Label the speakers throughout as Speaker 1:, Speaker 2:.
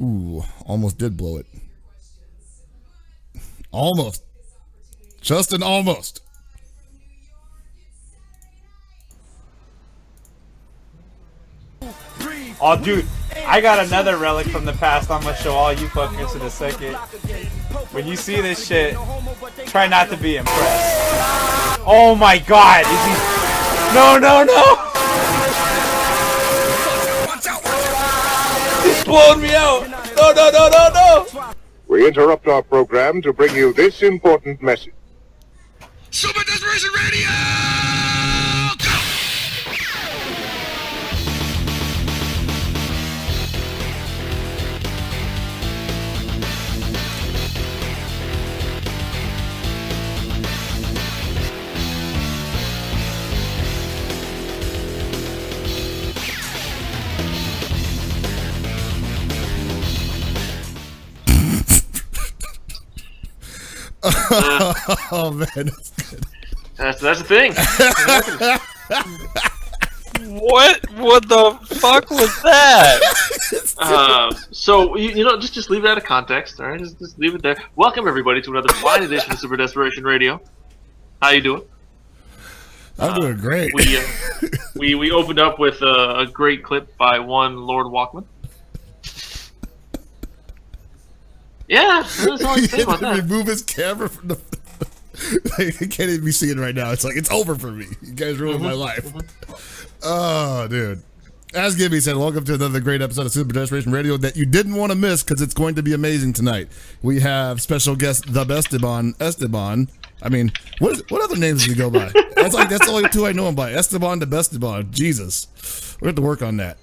Speaker 1: Ooh, almost did blow it. Almost. Just an almost.
Speaker 2: Oh, dude, I got another relic from the past I'm gonna show all you fuckers in a second. When you see this shit, try not to be impressed. Oh my god, is he... No, no, no! He's blowing me out! No, no, no, no, no!
Speaker 3: We interrupt our program to bring you this important message.
Speaker 4: Super Desperation Radio! Go!
Speaker 1: Oh man, that's good.
Speaker 5: That's the thing.
Speaker 6: What the fuck was that?
Speaker 5: So you know, just leave it out of context. All right, just leave it there. Welcome everybody to another fine edition of Super Desperation Radio. How you doing?
Speaker 1: I'm doing great.
Speaker 5: We opened up with a great clip by one Lord Walkman. Yeah, that's all I
Speaker 1: He
Speaker 5: say
Speaker 1: had
Speaker 5: about
Speaker 1: to
Speaker 5: that.
Speaker 1: remove his camera from the. I can't even be seeing right now. It's like it's over for me. You guys ruined my life. Oh, dude. As Gibby said, welcome to another great episode of Super Desperation Radio that you didn't want to miss because it's going to be amazing tonight. We have special guest the Esteban. I mean, what other names does he go by? That's the only two I know him by. Esteban the Besteban. Jesus, we have to work on that.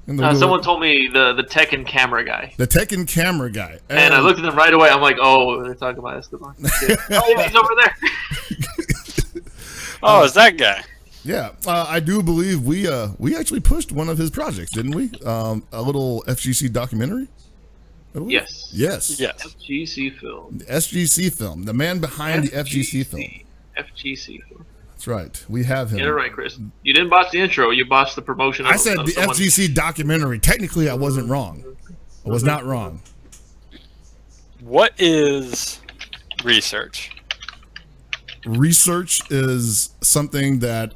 Speaker 5: Someone told me the Tekken camera guy.
Speaker 1: The Tekken camera guy.
Speaker 5: And I looked at them right away. I'm like, oh, they're talking about Esteban. Oh, he's over there.
Speaker 6: Oh, it's that guy.
Speaker 1: Yeah, I do believe we actually pushed one of his projects, didn't we? A little FGC documentary.
Speaker 5: Yes. FGC film.
Speaker 1: SGC film. The man behind the FGC film.
Speaker 5: FGC film.
Speaker 1: That's right. We have him.
Speaker 5: Get it right, Chris. You didn't botch the intro. You botched the promotion.
Speaker 1: I said the FGC documentary. Technically, I wasn't wrong. I was not wrong.
Speaker 6: What is research?
Speaker 1: Research is something that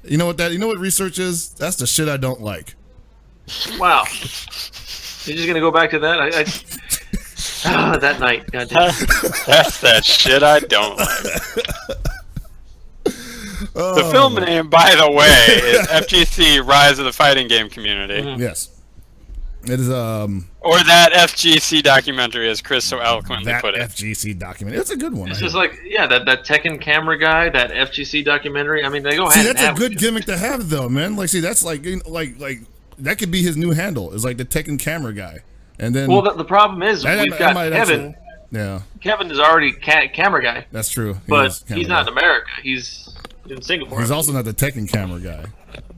Speaker 1: you know what research is? That's the shit I don't like.
Speaker 5: Wow. You're just gonna go back to that? That night. Goddamn.
Speaker 6: That's that shit I don't like. The film name, by the way, is FGC Rise of the Fighting Game Community.
Speaker 5: Mm-hmm.
Speaker 1: Yes. It is
Speaker 6: or that FGC documentary, as Chris so eloquently put it.
Speaker 1: FGC documentary. It's a good one.
Speaker 5: It's just like, yeah, that Tekken camera guy, that FGC documentary. I mean, they go hand in hand.
Speaker 1: See, that's a good gimmick to have, though, man. Like, see, that's like that could be his new handle. Is like the Tekken camera guy, and then.
Speaker 5: Well, the problem is we've got Kevin.
Speaker 1: Yeah.
Speaker 5: Kevin is already camera guy.
Speaker 1: That's true.
Speaker 5: But he's not in America. He's in Singapore.
Speaker 1: He's also not the Tekken camera guy.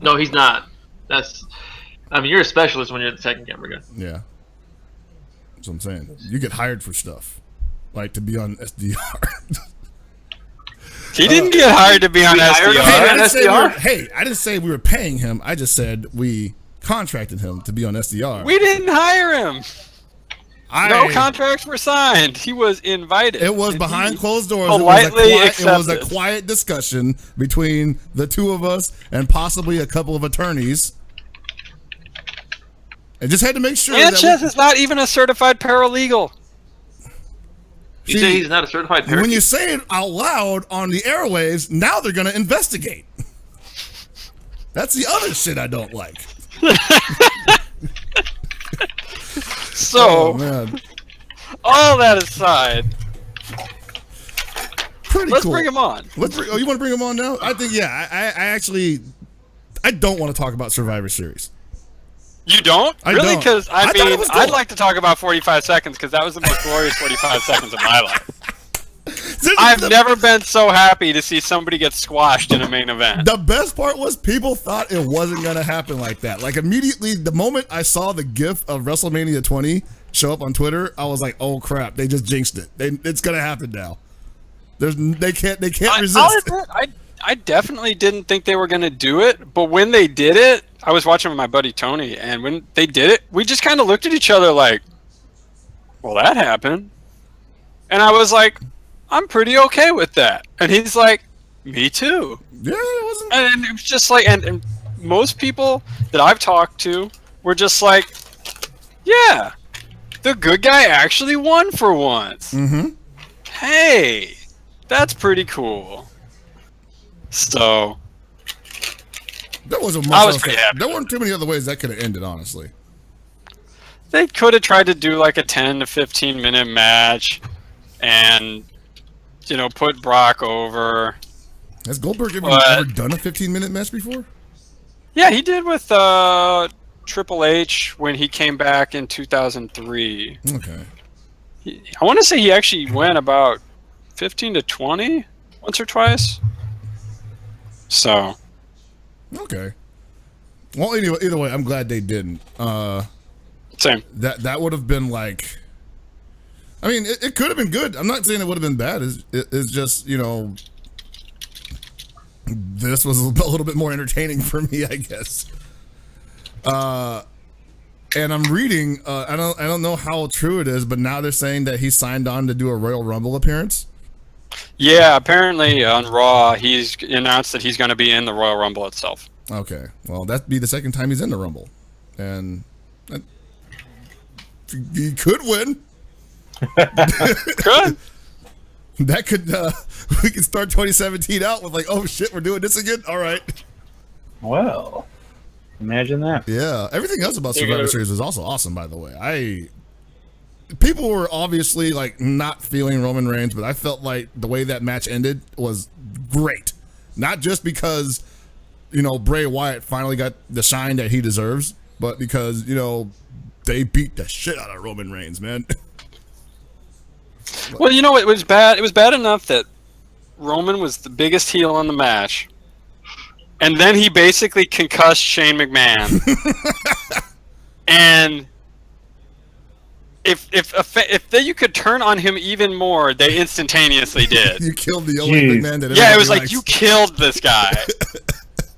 Speaker 5: No, he's not. I mean, you're a specialist when you're the Tekken camera guy.
Speaker 1: Yeah. That's what I'm saying. You get hired for stuff, like to be on SDR.
Speaker 6: He didn't get hired to be on SDR.
Speaker 1: I didn't say we were paying him. I just said we contracted him to be on SDR.
Speaker 6: We didn't hire him. No contracts were signed. He was invited.
Speaker 1: It was behind closed doors. It was a quiet discussion between the two of us and possibly a couple of attorneys. I just had to make sure.
Speaker 6: Sanchez is not even a certified paralegal.
Speaker 5: You say he's not a certified paralegal?
Speaker 1: When you say it out loud on the airwaves, now they're going to investigate. That's the other shit I don't like.
Speaker 6: So, all that aside, let's bring him on.
Speaker 1: You want to bring him on now? I think, I don't want to talk about Survivor Series.
Speaker 6: You don't? Really? Because, I mean, I'd like to talk about 45 seconds because that was the most glorious 45 seconds of my life. I've never been so happy to see somebody get squashed in a main event.
Speaker 1: The best part was people thought it wasn't going to happen like that. Like, immediately, the moment I saw the GIF of WrestleMania 20 show up on Twitter, I was like, oh, crap, they just jinxed it. It's going to happen now. They can't resist.
Speaker 6: I definitely didn't think they were going to do it, but when they did it, I was watching with my buddy Tony, and when they did it, we just kind of looked at each other like, well, that happened. And I was like, I'm pretty okay with that. And he's like, me too.
Speaker 1: Yeah, it wasn't.
Speaker 6: And it was just like, and most people that I've talked to were just like, yeah, the good guy actually won for once.
Speaker 1: Mm-hmm.
Speaker 6: Hey, that's pretty cool. So
Speaker 1: There wasn't much
Speaker 6: I was
Speaker 1: else
Speaker 6: pretty
Speaker 1: that-
Speaker 6: happy
Speaker 1: There
Speaker 6: with
Speaker 1: weren't too many other ways that could have ended, honestly.
Speaker 6: they could have tried to do like a 10 to 15 minute match and, you know, put Brock over.
Speaker 1: Has Goldberg ever done a 15-minute match before?
Speaker 6: Yeah, he did with Triple H when he came back in 2003.
Speaker 1: Okay.
Speaker 6: I want to say he actually went about 15 to 20 once or twice. So.
Speaker 1: Okay. Well, anyway, either way, I'm glad they didn't.
Speaker 6: Same.
Speaker 1: That would have been like. I mean, it could have been good. I'm not saying it would have been bad. It's just, you know, this was a little bit more entertaining for me, I guess. And I'm reading. I don't know how true it is, but now they're saying that he signed on to do a Royal Rumble appearance.
Speaker 6: Yeah, apparently on Raw, he's announced that he's going to be in the Royal Rumble itself.
Speaker 1: Okay, well, that'd be the second time he's in the Rumble, and he could win.
Speaker 6: Good.
Speaker 1: That could we could start 2017 out with like, oh shit, we're doing this again. All right.
Speaker 2: Well, imagine that.
Speaker 1: Yeah, everything else about Survivor Series was also awesome, by the way. People were obviously like not feeling Roman Reigns, but I felt like the way that match ended was great. Not just because, you know, Bray Wyatt finally got the shine that he deserves, but because, you know, they beat the shit out of Roman Reigns, man.
Speaker 6: Well, you know, it was bad. It was bad enough that Roman was the biggest heel on the match, and then he basically concussed Shane McMahon. And if you could turn on him even more, they instantaneously did.
Speaker 1: You killed the only
Speaker 2: Jeez.
Speaker 1: McMahon that
Speaker 6: Yeah, it was
Speaker 1: everybody
Speaker 6: like, you
Speaker 1: likes.
Speaker 6: killed this guy.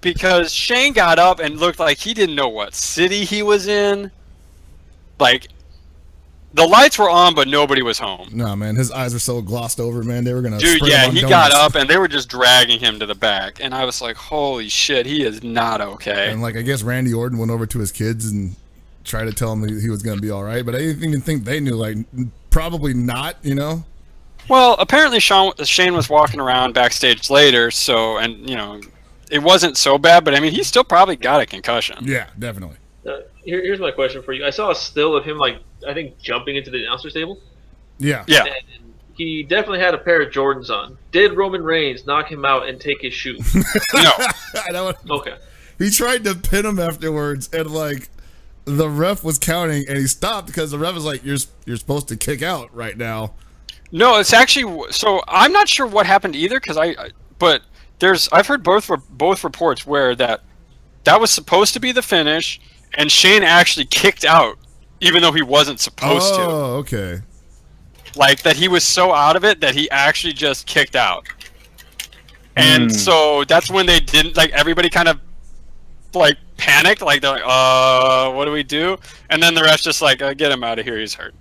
Speaker 6: Because Shane got up and looked like he didn't know what city he was in. Like, the lights were on, but nobody was home.
Speaker 1: No, man, his eyes were so glossed over, man. They were gonna.
Speaker 6: Dude,
Speaker 1: spray
Speaker 6: yeah,
Speaker 1: him on
Speaker 6: he
Speaker 1: donuts.
Speaker 6: got up and they were just dragging him to the back. And I was like, holy shit, he is not okay.
Speaker 1: And like, I guess Randy Orton went over to his kids and tried to tell him that he was gonna be all right, but I didn't even think they knew. Like, probably not, you know.
Speaker 6: Well, apparently Shane was walking around backstage later, so, and, you know, it wasn't so bad, but I mean, he still probably got a concussion.
Speaker 1: Yeah, definitely.
Speaker 5: Here's my question for you. I saw a still of him, like, I think, jumping into the announcer's table.
Speaker 1: Yeah.
Speaker 6: Yeah.
Speaker 5: And he definitely had a pair of Jordans on. Did Roman Reigns knock him out and take his shoes?
Speaker 6: No.
Speaker 1: I know.
Speaker 5: Okay.
Speaker 1: He tried to pin him afterwards, and like the ref was counting, and he stopped because the ref was like, "You're supposed to kick out right now."
Speaker 6: No, it's actually, so I'm not sure what happened either, because but I've heard both reports where that was supposed to be the finish, and Shane actually kicked out, even though he wasn't supposed to.
Speaker 1: Oh, okay.
Speaker 6: Like, that he was so out of it that he actually just kicked out. And so that's when they didn't, like, everybody kind of, like, panicked. Like, they're like, what do we do? And then the ref's just like, get him out of here, he's hurt.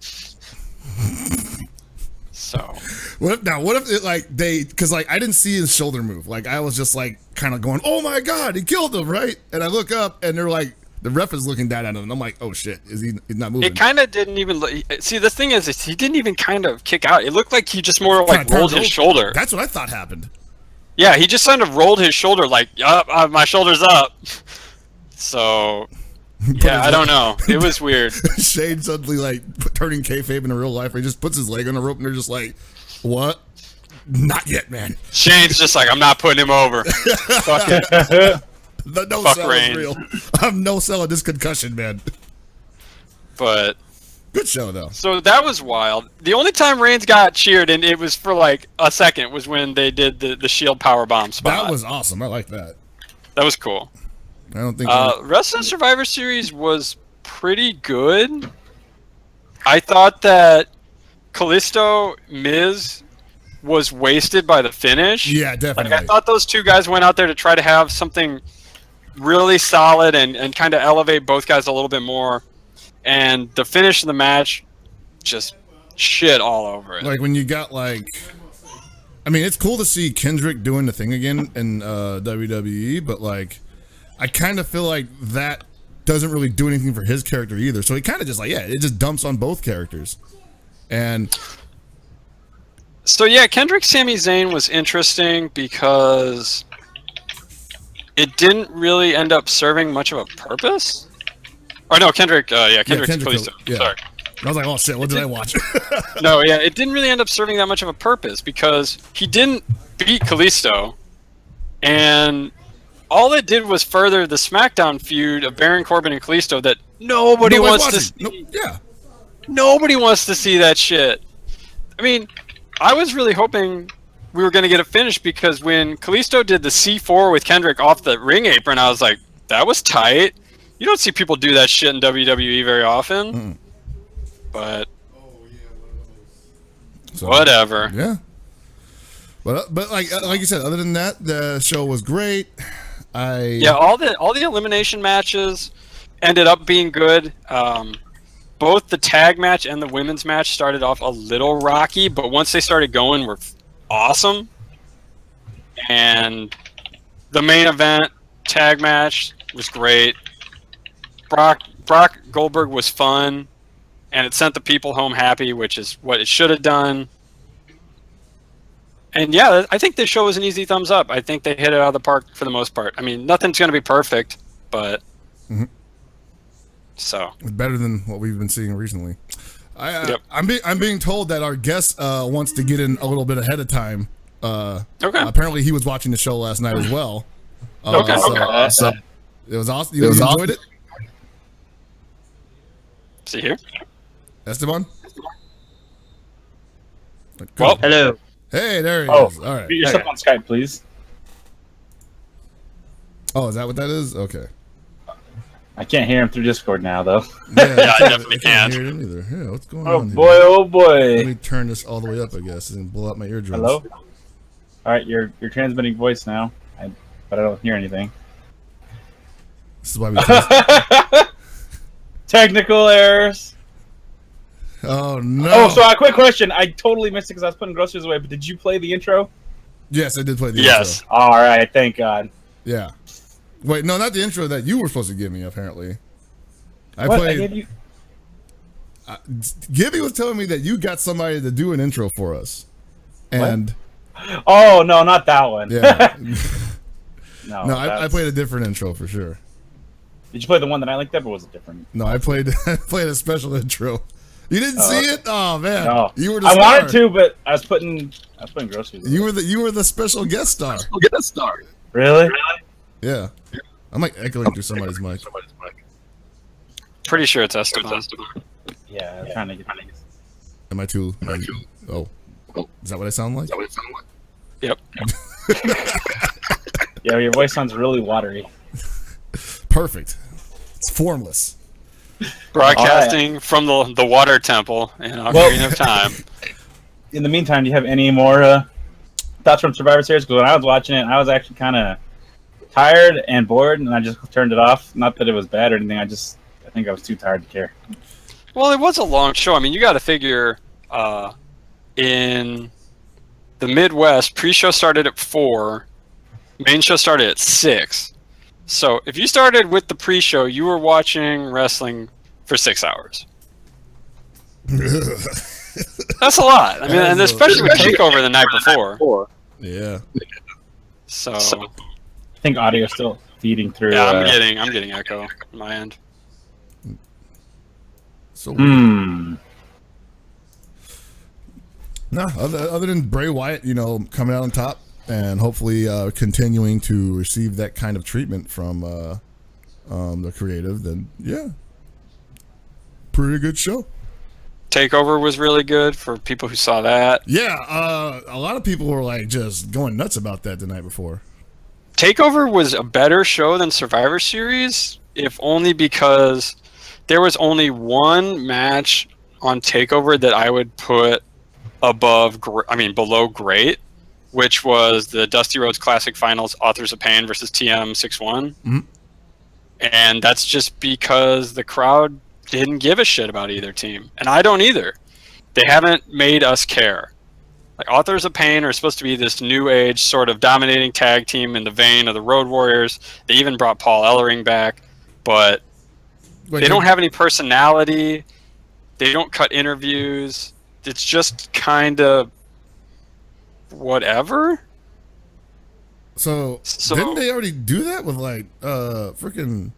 Speaker 6: So.
Speaker 1: What if it, like, because like I didn't see his shoulder move. Like, I was just like kind of going, "Oh my god, he killed him!" Right? And I look up, and they're like, the ref is looking down at him, and I'm like, "Oh shit, he's not moving?"
Speaker 6: It kind of didn't even see. The thing is he didn't even kind of kick out. It looked like he just more like rolled his shoulder.
Speaker 1: That's what I thought happened.
Speaker 6: Yeah, he just kind of rolled his shoulder, like, my shoulder's up. So, yeah, I don't know. It was weird.
Speaker 1: Shane suddenly like turning kayfabe into real life. Where he just puts his leg on the rope, and they're just like, "What? Not yet, man."
Speaker 6: Shane's just like, I'm not putting him over. Fuck it.
Speaker 1: The no
Speaker 6: Fuck
Speaker 1: sell is
Speaker 6: Reigns.
Speaker 1: real. I'm no selling this concussion, man.
Speaker 6: But
Speaker 1: Good show though.
Speaker 6: so that was wild. The only time Reigns got cheered, and it was for like a second, was when they did the Shield powerbomb spot.
Speaker 1: That was awesome. I like that.
Speaker 6: That was cool.
Speaker 1: I don't think.
Speaker 6: Rest of the Survivor Series was pretty good. I thought that Kalisto Miz was wasted by the finish.
Speaker 1: Yeah, definitely.
Speaker 6: Like, I thought those two guys went out there to try to have something really solid and kind of elevate both guys a little bit more. And the finish of the match, just shit all over it.
Speaker 1: Like when you got I mean, it's cool to see Kendrick doing the thing again in WWE, but I kind of feel like that doesn't really do anything for his character either. So he kind of just it just dumps on both characters. And
Speaker 6: so yeah, Kendrick Sami Zayn was interesting because it didn't really end up serving much of a purpose. Or no, Kendrick Kalisto.
Speaker 1: Yeah.
Speaker 6: Sorry.
Speaker 1: I was like, oh shit, what did I watch?
Speaker 6: No, yeah, it didn't really end up serving that much of a purpose because he didn't beat Kalisto, and all it did was further the SmackDown feud of Baron Corbin and Kalisto that nobody wants to see. Nobody wants to see that shit. I mean, I was really hoping we were going to get a finish because when Kalisto did the C4 with Kendrick off the ring apron, I was like, that was tight. You don't see people do that shit in WWE very often.
Speaker 1: Mm.
Speaker 6: But whatever.
Speaker 1: Yeah. But like you said, other than that, the show was great.
Speaker 6: All the elimination matches ended up being good. Both the tag match and the women's match started off a little rocky, but once they started going, were awesome. And the main event tag match was great. Brock Goldberg was fun. And it sent the people home happy, which is what it should have done. And yeah, I think this show was an easy thumbs up. I think they hit it out of the park for the most part. I mean, nothing's going to be perfect, but so
Speaker 1: it's better than what we've been seeing recently. I'm being told that our guest wants to get in a little bit ahead of time. Okay. Apparently, he was watching the show last night as well. So it was awesome. You enjoyed it?
Speaker 6: See here.
Speaker 1: Esteban?
Speaker 7: Well, hello.
Speaker 1: Hey, there he is. All right.
Speaker 7: Mute yourself on Skype, please.
Speaker 1: Oh, is that what that is? Okay.
Speaker 7: I can't hear him through Discord now, though.
Speaker 6: Yeah, I definitely can't.
Speaker 1: Hear it either. Yeah, what's going
Speaker 7: on
Speaker 1: here?
Speaker 7: Oh boy.
Speaker 1: Let me turn this all the way up, I guess, and blow out my eardrums.
Speaker 7: Hello? All right, you're transmitting voice now, but I don't hear anything.
Speaker 1: This is why we test.
Speaker 7: Technical errors.
Speaker 1: Oh no!
Speaker 7: Oh, so a quick question. I totally missed it because I was putting groceries away. But did you play the intro?
Speaker 1: Yes, I did play the intro.
Speaker 7: All right, thank God.
Speaker 1: Yeah. Wait, no, not the intro that you were supposed to give me. Apparently, I
Speaker 7: what?
Speaker 1: played.
Speaker 7: I gave you...
Speaker 1: Gibby was telling me that you got somebody to do an intro for us, and
Speaker 7: oh no, not that one.
Speaker 1: Yeah.
Speaker 7: no,
Speaker 1: I played a different intro for sure.
Speaker 7: Did you play the one that I linked up, or was it different?
Speaker 1: No, I played a special intro. You didn't see it? Oh man,
Speaker 7: no.
Speaker 1: You were the
Speaker 7: I
Speaker 1: star.
Speaker 7: wanted to, but I was putting groceries away.
Speaker 1: You were the special guest star.
Speaker 7: Really?
Speaker 1: Yeah. I'm echoing through somebody's mic.
Speaker 6: Pretty sure it's Esteban.
Speaker 7: Yeah, I'm trying to get.
Speaker 1: Am I too? Oh, is that what I sound like?
Speaker 6: Yep.
Speaker 7: Yeah, your voice sounds really watery.
Speaker 1: Perfect. It's formless.
Speaker 6: Broadcasting from the water temple in Ocarina of Time.
Speaker 7: In the meantime, do you have any more thoughts from Survivor Series? Because when I was watching it, I was actually kind of tired and bored, and I just turned it off. Not that it was bad or anything. I think I was too tired to care.
Speaker 6: Well, it was a long show. I mean, you got to figure in the Midwest, pre-show started at 4, main show started at 6. So if you started with the pre-show, you were watching wrestling for 6 hours. That's a lot. I mean, and especially with TakeOver the night before.
Speaker 1: Yeah.
Speaker 6: So
Speaker 7: I think audio's still feeding through.
Speaker 6: Yeah, I'm getting echo on my end.
Speaker 1: So no, other than Bray Wyatt, coming out on top and hopefully continuing to receive that kind of treatment from the creative, then yeah, pretty good show.
Speaker 6: TakeOver was really good for people who saw that.
Speaker 1: Yeah, a lot of people were just going nuts about that the night before.
Speaker 6: TakeOver was a better show than Survivor Series, if only because there was only one match on TakeOver that I would put below great, which was the Dusty Rhodes Classic Finals Authors of Pain versus TM 6-1.
Speaker 1: Mm-hmm.
Speaker 6: And that's just because the crowd didn't give a shit about either team. And I don't either. They haven't made us care. Like, Authors of Pain are supposed to be this new age sort of dominating tag team in the vein of the Road Warriors. They even brought Paul Ellering back, but they don't have any personality. They don't cut interviews. It's just kind of whatever.
Speaker 1: So didn't they already do that with like freaking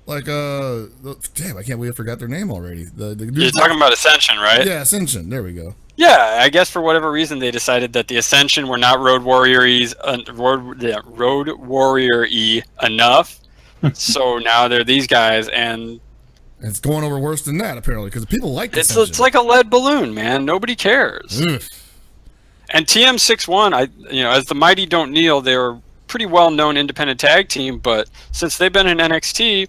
Speaker 1: like damn, I can't believe I forgot their name already.
Speaker 6: You're talking about Ascension, right?
Speaker 1: Yeah, Ascension. There we go.
Speaker 6: Yeah, I guess for whatever reason they decided that the Ascension were not Road Warrior-y enough. So now they're these guys, and
Speaker 1: it's going over worse than that apparently because people like Ascension.
Speaker 6: It's like a lead balloon, man. Nobody cares.
Speaker 1: Ugh.
Speaker 6: And TM61, as the Mighty Don't Kneel, they're a pretty well-known independent tag team, but since they've been in NXT,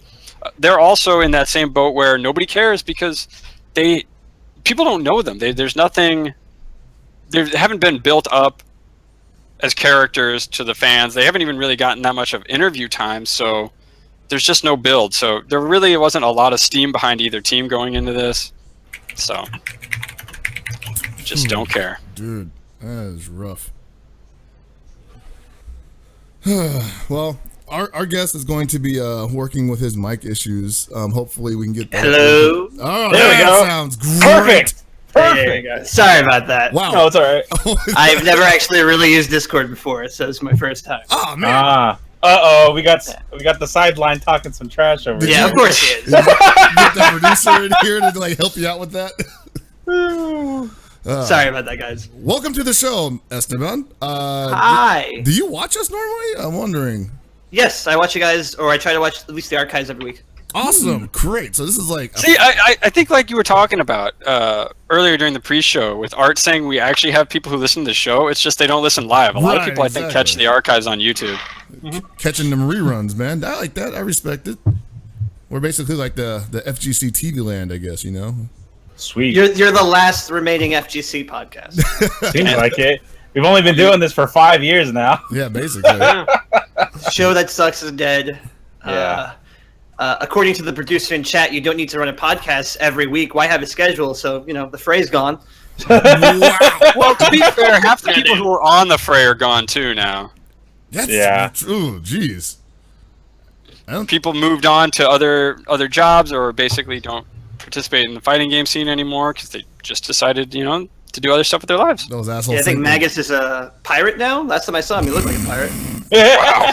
Speaker 6: they're also in that same boat where nobody cares because people don't know them. There's nothing. They haven't been built up as characters to the fans. They haven't even really gotten that much of interview time, so there's just no build. So there really wasn't a lot of steam behind either team going into this. So just don't care.
Speaker 1: Dude, that is rough. Well, our guest is going to be working with his mic issues. Hopefully we can get that.
Speaker 8: Hello.
Speaker 1: Oh,
Speaker 7: There we go.
Speaker 1: Sounds great.
Speaker 7: Perfect.
Speaker 8: Sorry about that.
Speaker 1: Wow.
Speaker 7: No, it's all right.
Speaker 8: I've never actually really used Discord before, so it's my first time.
Speaker 1: Oh man.
Speaker 7: We got the sideline talking some trash over here.
Speaker 8: Yeah, of course he is.
Speaker 1: Get the producer in here to like help you out with that.
Speaker 8: Sorry about that, guys.
Speaker 1: Welcome to the show, Esteban.
Speaker 8: Hi.
Speaker 1: Do you watch us normally? I'm wondering.
Speaker 8: Yes, I watch you guys, or I try to watch at least the archives every week.
Speaker 1: Awesome, great. So this is like.
Speaker 6: See, I think like you were talking about earlier during the pre-show with Art saying we actually have people who listen to the show. It's just they don't listen live. A lot of people, I think, catch the archives on YouTube.
Speaker 1: Catching them reruns, man. I like that. I respect it. We're basically like the FGC TV land, I guess.
Speaker 7: Sweet.
Speaker 8: You're the last remaining FGC podcast.
Speaker 7: Seems like it. We've only been doing this for 5 years now.
Speaker 1: Yeah, basically.
Speaker 8: Show that sucks is dead.
Speaker 7: Yeah.
Speaker 8: According to the producer in chat, you don't need to run a podcast every week. Why have a schedule? So, the Fray's gone.
Speaker 1: Wow.
Speaker 6: Well, to be fair, half the people who were on the Fray are gone too now.
Speaker 1: That's true. Jeez.
Speaker 6: People moved on to other jobs or basically don't participate in the fighting game scene anymore because they just decided, to do other stuff with their lives.
Speaker 1: Those assholes.
Speaker 8: Yeah, I think Magus is a pirate now. Last time I saw him, he looked like a pirate.
Speaker 5: Wow.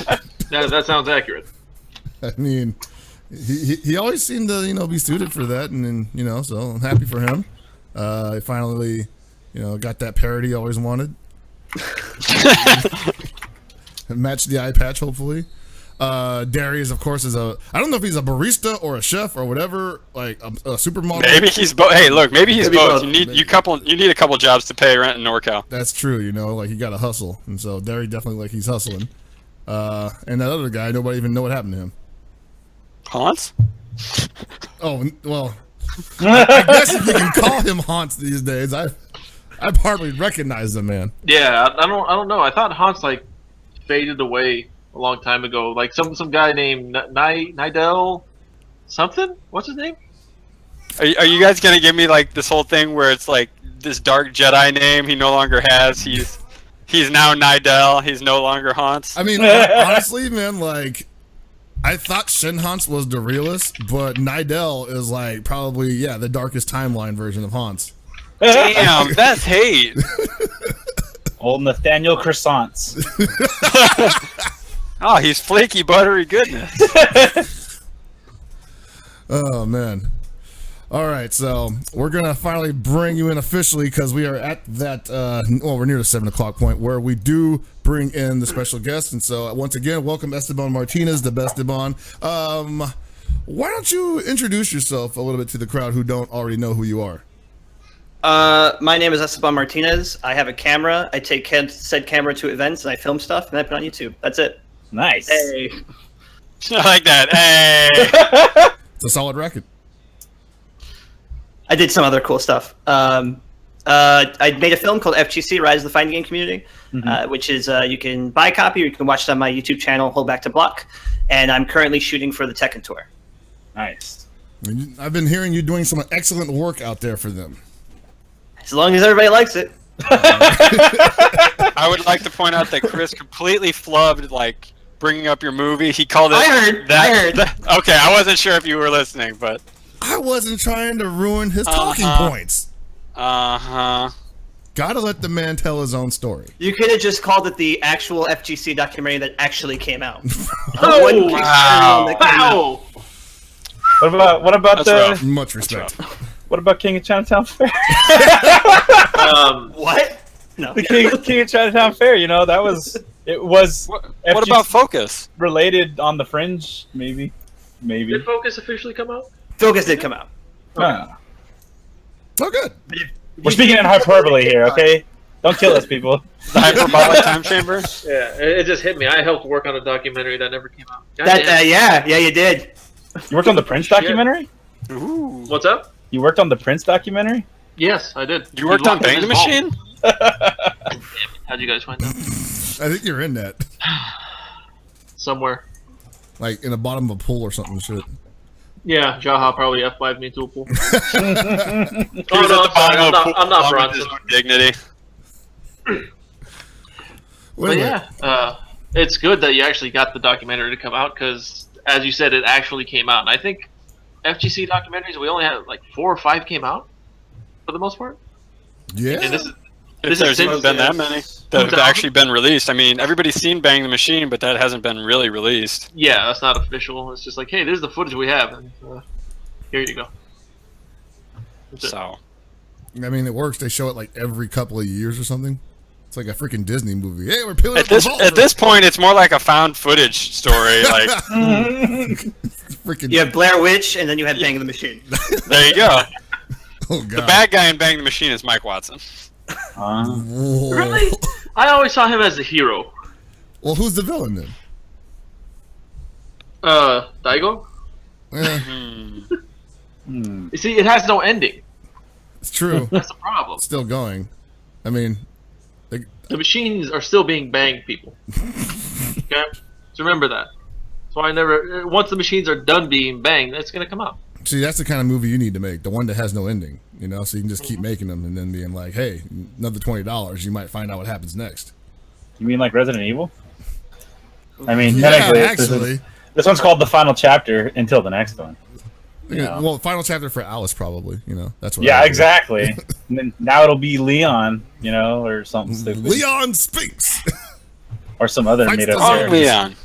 Speaker 5: That sounds accurate.
Speaker 1: I mean, he always seemed to be suited for that, and then so I'm happy for him. He finally got that parody he always wanted. Match the eye patch, hopefully. Darius, of course, is I don't know if he's a barista or a chef or whatever, like a supermodel.
Speaker 6: Maybe he's both. Hey, look, maybe he's both. You need a couple jobs to pay rent in NorCal.
Speaker 1: That's true. Like he got to hustle, and so Darius definitely he's hustling. And that other guy, nobody even know what happened to him.
Speaker 6: Hans?
Speaker 1: Oh well, I guess if you can call him Hans these days, I hardly recognize the man.
Speaker 5: Yeah, I don't know. I thought Hans faded away a long time ago. Like some guy named Nidell something. What's his name?
Speaker 6: Are you guys gonna give me this whole thing where it's like this dark Jedi name he no longer has? He's now Nidell. He's no longer Hans.
Speaker 1: I mean, honestly, man, I thought Shin Hans was the realest, but Nidell is probably the darkest timeline version of Hans.
Speaker 6: Damn, that's hate.
Speaker 7: Old Nathaniel Croissants.
Speaker 6: Oh, he's flaky, buttery goodness.
Speaker 1: Oh, man. All right, so we're going to finally bring you in officially because we are at that, we're near the 7 o'clock point where we do bring in the special guest. And so once again, welcome Esteban Martinez, the best Esteban. Why don't you introduce yourself a little bit to the crowd who don't already know who you are?
Speaker 8: My name is Esteban Martinez. I have a camera. I take said camera to events and I film stuff and I put it on YouTube. That's it.
Speaker 7: Nice.
Speaker 8: Hey.
Speaker 6: I like that. Hey.
Speaker 1: It's a solid record.
Speaker 8: I did some other cool stuff. I made a film called FGC, Rise of the Fighting Game Community, which is you can buy a copy or you can watch it on my YouTube channel, Hold Back to Block. And I'm currently shooting for the Tekken tour.
Speaker 7: Nice.
Speaker 1: I've been hearing you doing some excellent work out there for them.
Speaker 8: As long as everybody likes it.
Speaker 6: I would like to point out that Chris completely flubbed, like, bringing up your movie. He called it...
Speaker 8: I heard.
Speaker 6: Okay, I wasn't sure if you were listening, but...
Speaker 1: I wasn't trying to ruin his talking points.
Speaker 6: Uh-huh.
Speaker 1: Gotta let the man tell his own story.
Speaker 8: You could have just called it the actual FGC documentary that actually came out.
Speaker 5: Oh,
Speaker 6: wow.
Speaker 7: What about
Speaker 1: Much respect.
Speaker 7: What about King of Chinatown Fair?
Speaker 8: What? No.
Speaker 7: The King of Chinatown Fair, you know, it was
Speaker 6: What about Focus?
Speaker 7: Related on the fringe, maybe.
Speaker 5: Did Focus officially come out?
Speaker 8: Focus did come out.
Speaker 7: Oh,
Speaker 1: good.
Speaker 7: We're speaking in hyperbole here, okay? Don't kill us, people.
Speaker 6: The hyperbolic time chamber?
Speaker 5: Yeah, it just hit me. I helped work on a documentary that never came out.
Speaker 8: Yeah, you did.
Speaker 7: You worked on the Prince documentary?
Speaker 6: Ooh.
Speaker 5: What's up?
Speaker 7: You worked on the Prince documentary?
Speaker 5: Yes, I did.
Speaker 6: You worked on Bang the Machine?
Speaker 5: How'd you guys find out?
Speaker 1: I think you're in that.
Speaker 5: Somewhere.
Speaker 1: Like in the bottom of a pool or something shit.
Speaker 5: Yeah, Jaha probably F5'd me to a pool.
Speaker 6: He was at the bottom of a pool.
Speaker 5: I'm not
Speaker 6: with his
Speaker 5: Bronson.
Speaker 6: own dignity.
Speaker 5: But yeah, it's good that you actually got the documentary to come out because, as you said, it actually came out. And I think FGC documentaries, we only had like 4 or 5 came out for the most part.
Speaker 1: Yeah.
Speaker 5: And
Speaker 6: If there's even been that many that have actually been released. I mean, everybody's seen Bang the Machine, but that hasn't been really released.
Speaker 5: Yeah, that's not official. It's just like, hey, this is the footage we have, and here you go.
Speaker 6: So,
Speaker 1: I mean, it works. They show it like every couple of years or something. It's like a freaking Disney movie. Hey, we're peeling
Speaker 6: at this point, it's more like a found footage story. Like,
Speaker 1: freaking.
Speaker 8: You have Blair Witch, and then you have Bang the Machine.
Speaker 6: There you go.
Speaker 1: Oh god.
Speaker 6: The bad guy in Bang the Machine is Mike Watson.
Speaker 5: Really? I always saw him as the hero.
Speaker 1: Well, who's the villain then?
Speaker 5: Daigo? You see, it has no ending.
Speaker 1: It's true.
Speaker 5: That's the problem.
Speaker 1: It's still going. I mean,
Speaker 5: the machines are still being banged, people. Okay? So remember that. So once the machines are done being banged, it's going to come out.
Speaker 1: see, that's the kind of movie you need to make. The one that has no ending, you know, so you can just keep making them and then being like, hey, another $20, you might find out what happens next.
Speaker 7: You mean like Resident Evil? I mean,
Speaker 1: yeah,
Speaker 7: technically,
Speaker 1: actually.
Speaker 7: This one's called the final chapter until the next one.
Speaker 1: Yeah, well, final chapter for Alice, probably. You know, that's what.
Speaker 7: Yeah, exactly. And then now it'll be Leon, you know, or something stupid.
Speaker 1: Leon Spinks,
Speaker 7: or some other made up character.
Speaker 6: Leon.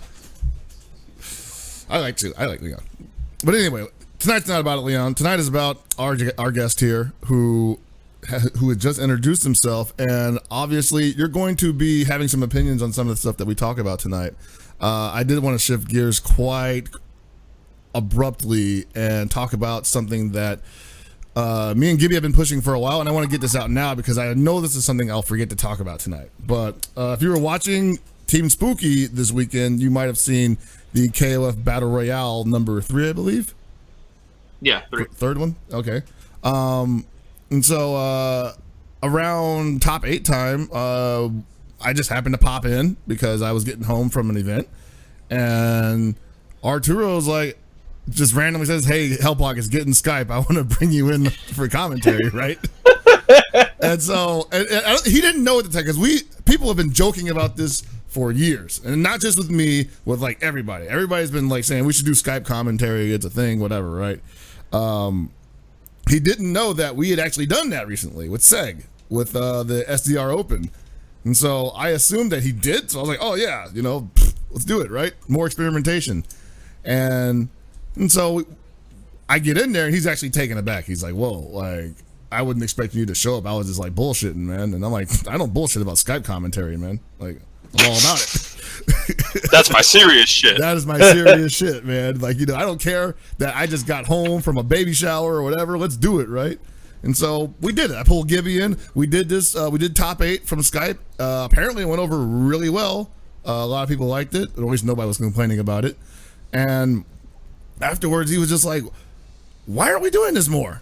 Speaker 1: I like Leon, but anyway, tonight's not about Leon. Tonight is about our guest here, who had just introduced himself, and obviously you're going to be having some opinions on some of the stuff that we talk about tonight. I did want to shift gears quite abruptly and talk about something that me and Gibby have been pushing for a while, and I want to get this out now because I know this is something I'll forget to talk about tonight. But if you were watching Team Spooky this weekend, you might have seen the KOF Battle Royale number 3, I believe.
Speaker 5: Yeah, 3.
Speaker 1: Third one? Okay. And so around top 8 time, I just happened to pop in because I was getting home from an event, and Arturo's like, just randomly says, hey, Hellblock is getting Skype. I want to bring you in for commentary, right? And so and he didn't know at the time because people have been joking about this for years, and not just with me, with like everybody. Everybody's been like saying we should do Skype commentary. It's a thing, whatever, right? He didn't know that we had actually done that recently with Seg, with the SDR Open. And so I assumed that he did. So I was like, oh yeah, you know, let's do it, right? More experimentation. And so I get in there and he's actually taken aback. He's like, whoa, like, I wouldn't expect you to show up. I was just like bullshitting, man. And I'm like, I don't bullshit about Skype commentary, man. Like, I'm all about it.
Speaker 6: That's my serious shit.
Speaker 1: That is my serious shit, man. Like, you know, I don't care that I just got home from a baby shower or whatever. Let's do it, right? And so we did it. I pulled Gibby in. We did this. We did top 8 from Skype. Apparently it went over really well. A lot of people liked it. At least nobody was complaining about it. And afterwards, he was just like, why are we doing this more?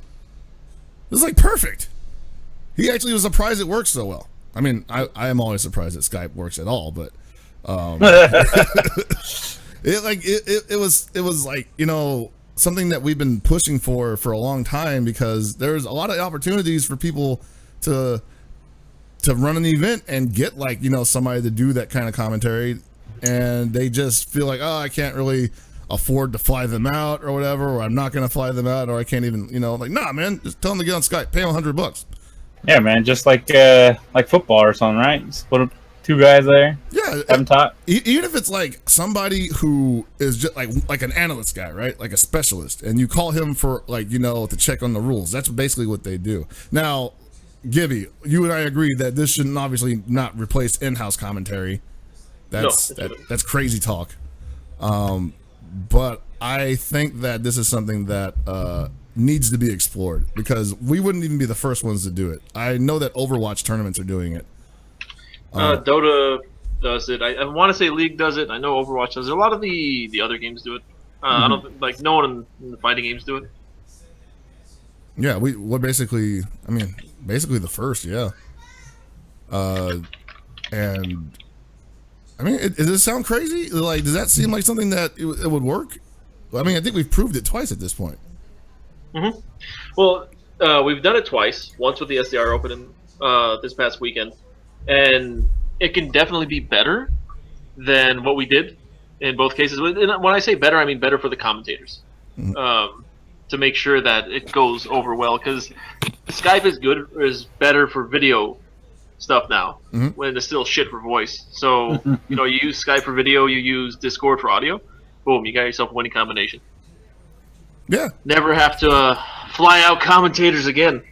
Speaker 1: This is like perfect. He actually was surprised it works so well. I mean, I am always surprised that Skype works at all, but it was like, you know, something that we've been pushing for a long time, because there's a lot of opportunities for people to run an event and get, like, you know, somebody to do that kind of commentary, and they just feel like, oh, I can't really afford to fly them out or whatever, or I'm not going to fly them out, or I can't even, you know, like, nah, man, just tell them to get on Skype, pay them $100.
Speaker 7: Yeah, man, just like football or something, right? Just put 2 guys there.
Speaker 1: Yeah,
Speaker 7: have them talk.
Speaker 1: Even if it's like somebody who is just like an analyst guy, right? Like a specialist, and you call him for, like, you know, to check on the rules. That's basically what they do. Now, Gibby, you and I agree that this should obviously not replace in-house commentary. That's crazy talk. But I think that this is something that needs to be explored, because we wouldn't even be the first ones to do it. I know that Overwatch tournaments are doing it.
Speaker 5: Dota does it. I want to say League does it. I know Overwatch does it. A lot of the other games do it. I don't like, no one in the fighting games do it.
Speaker 1: Yeah, we're basically, I mean, basically the first, yeah. And I mean, does it sound crazy? Like, does that seem like something that it would work? I mean, I think we've proved it twice at this point.
Speaker 5: Mm-hmm. Well, we've done it twice. Once with the SDR Open this past weekend, and it can definitely be better than what we did in both cases. And when I say better, I mean better for the commentators, to make sure that it goes over well. Because Skype is better for video stuff now, when it's still shit for voice. So you know, you use Skype for video, you use Discord for audio. Boom, you got yourself a winning combination.
Speaker 1: Yeah.
Speaker 5: Never have to fly out commentators again.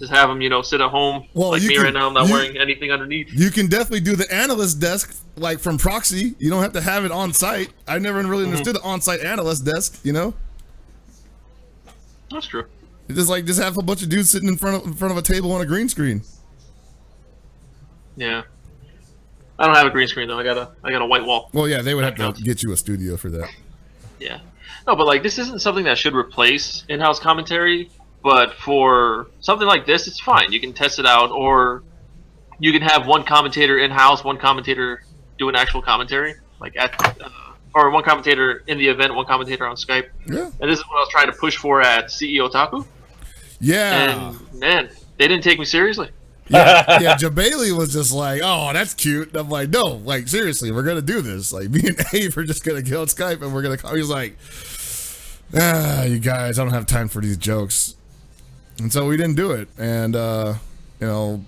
Speaker 5: Just have them, you know, sit at home like me right now. I'm not wearing anything underneath.
Speaker 1: You can definitely do the analyst desk, like, from proxy. You don't have to have it on site. I never really understood the on-site analyst desk, you know?
Speaker 5: That's true.
Speaker 1: You just have a bunch of dudes sitting in front of a table on a green screen.
Speaker 5: Yeah. I don't have a green screen though. I got a white wall.
Speaker 1: Well, yeah, they would have to get you a studio for that.
Speaker 5: Yeah. No, but like, this isn't something that should replace in-house commentary, but for something like this, it's fine. You can test it out, or you can have one commentator in-house, one commentator do an actual commentary, like or one commentator in the event, one commentator on Skype.
Speaker 1: Yeah.
Speaker 5: And this is what I was trying to push for at CEO Otaku.
Speaker 1: Yeah.
Speaker 5: And man, they didn't take me seriously.
Speaker 1: Yeah, Jabali was just like, oh, that's cute. And I'm like, no, like, seriously, we're going to do this. Like, me and Abe are just going to get on Skype and we're going to call. He's like, you guys, I don't have time for these jokes. And so we didn't do it. And, you know,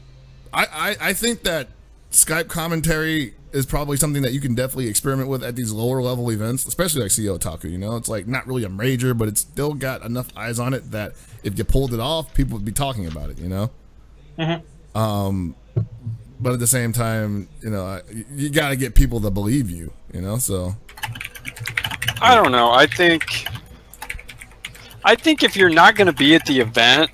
Speaker 1: I think that Skype commentary is probably something that you can definitely experiment with at these lower level events, especially like CEO Otaku. You know, it's like not really a major, but it's still got enough eyes on it that if you pulled it off, people would be talking about it, you know? But at the same time, you know, you got to get people to believe you, you know, so.
Speaker 6: I don't know. I think if you're not going to be at the event,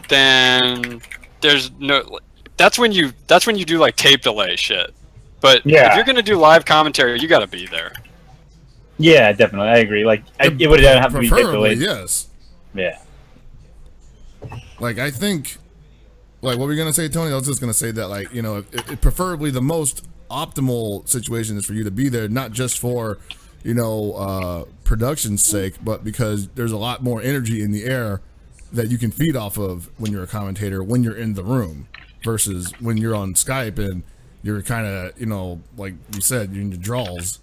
Speaker 6: then there's no, that's when you do like tape delay shit. But if you're going to do live commentary, you got to be there.
Speaker 7: Yeah, definitely. I agree. Like, it would have to be tape delayed.
Speaker 1: Yes.
Speaker 7: Yeah.
Speaker 1: Like, I think, like, what were you going to say, Tony? I was just going to say that, like, you know, preferably the most optimal situation is for you to be there, not just for, you know, production's sake, but because there's a lot more energy in the air that you can feed off of when you're a commentator, when you're in the room, versus when you're on Skype and you're kind of, you know, like you said, you're in your draws.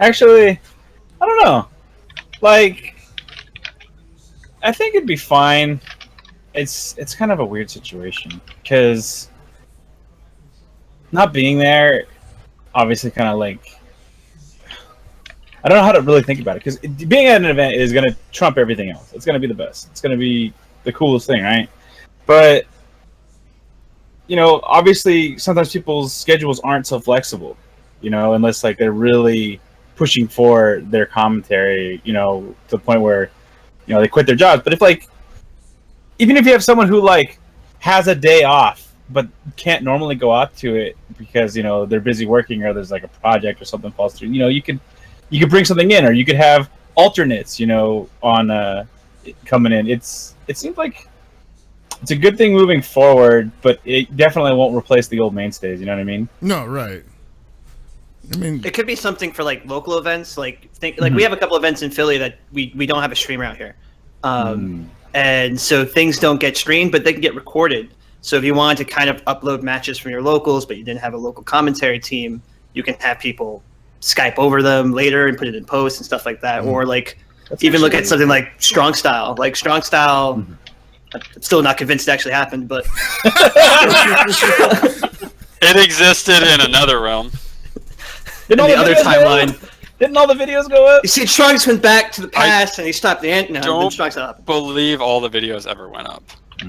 Speaker 7: Actually, I don't know. Like, I think it'd be fine. It's kind of a weird situation because not being there, obviously, kind of like, I don't know how to really think about it, because being at an event is going to trump everything else. It's going to be the best. It's going to be the coolest thing, right? But, you know, obviously, sometimes people's schedules aren't so flexible, you know, unless, like, they're really pushing for their commentary, you know, to the point where, you know, they quit their jobs. But if, like, even if you have someone who, like, has a day off but can't normally go out to it because, you know, they're busy working or there's, like, a project or something falls through, you know, you could bring something in, or you could have alternates, you know, on coming in. It seems like it's a good thing moving forward, but it definitely won't replace the old mainstays. You know what I mean?
Speaker 1: No, right. I mean,
Speaker 8: it could be something for like local events. Like we have a couple events in Philly that we don't have a streamer out here, and so things don't get streamed, but they can get recorded. So if you wanted to kind of upload matches from your locals, but you didn't have a local commentary team, you can have people Skype over them later and put it in post and stuff like that. Or like even look at something like Strong Style. Like Strong Style, I'm still not convinced it actually happened, but
Speaker 6: it existed in another realm.
Speaker 8: In the other timeline.
Speaker 7: Didn't all the videos go up?
Speaker 8: You see, Strong's went back to the past and he stopped the end. No,
Speaker 6: don't believe all the videos ever went up.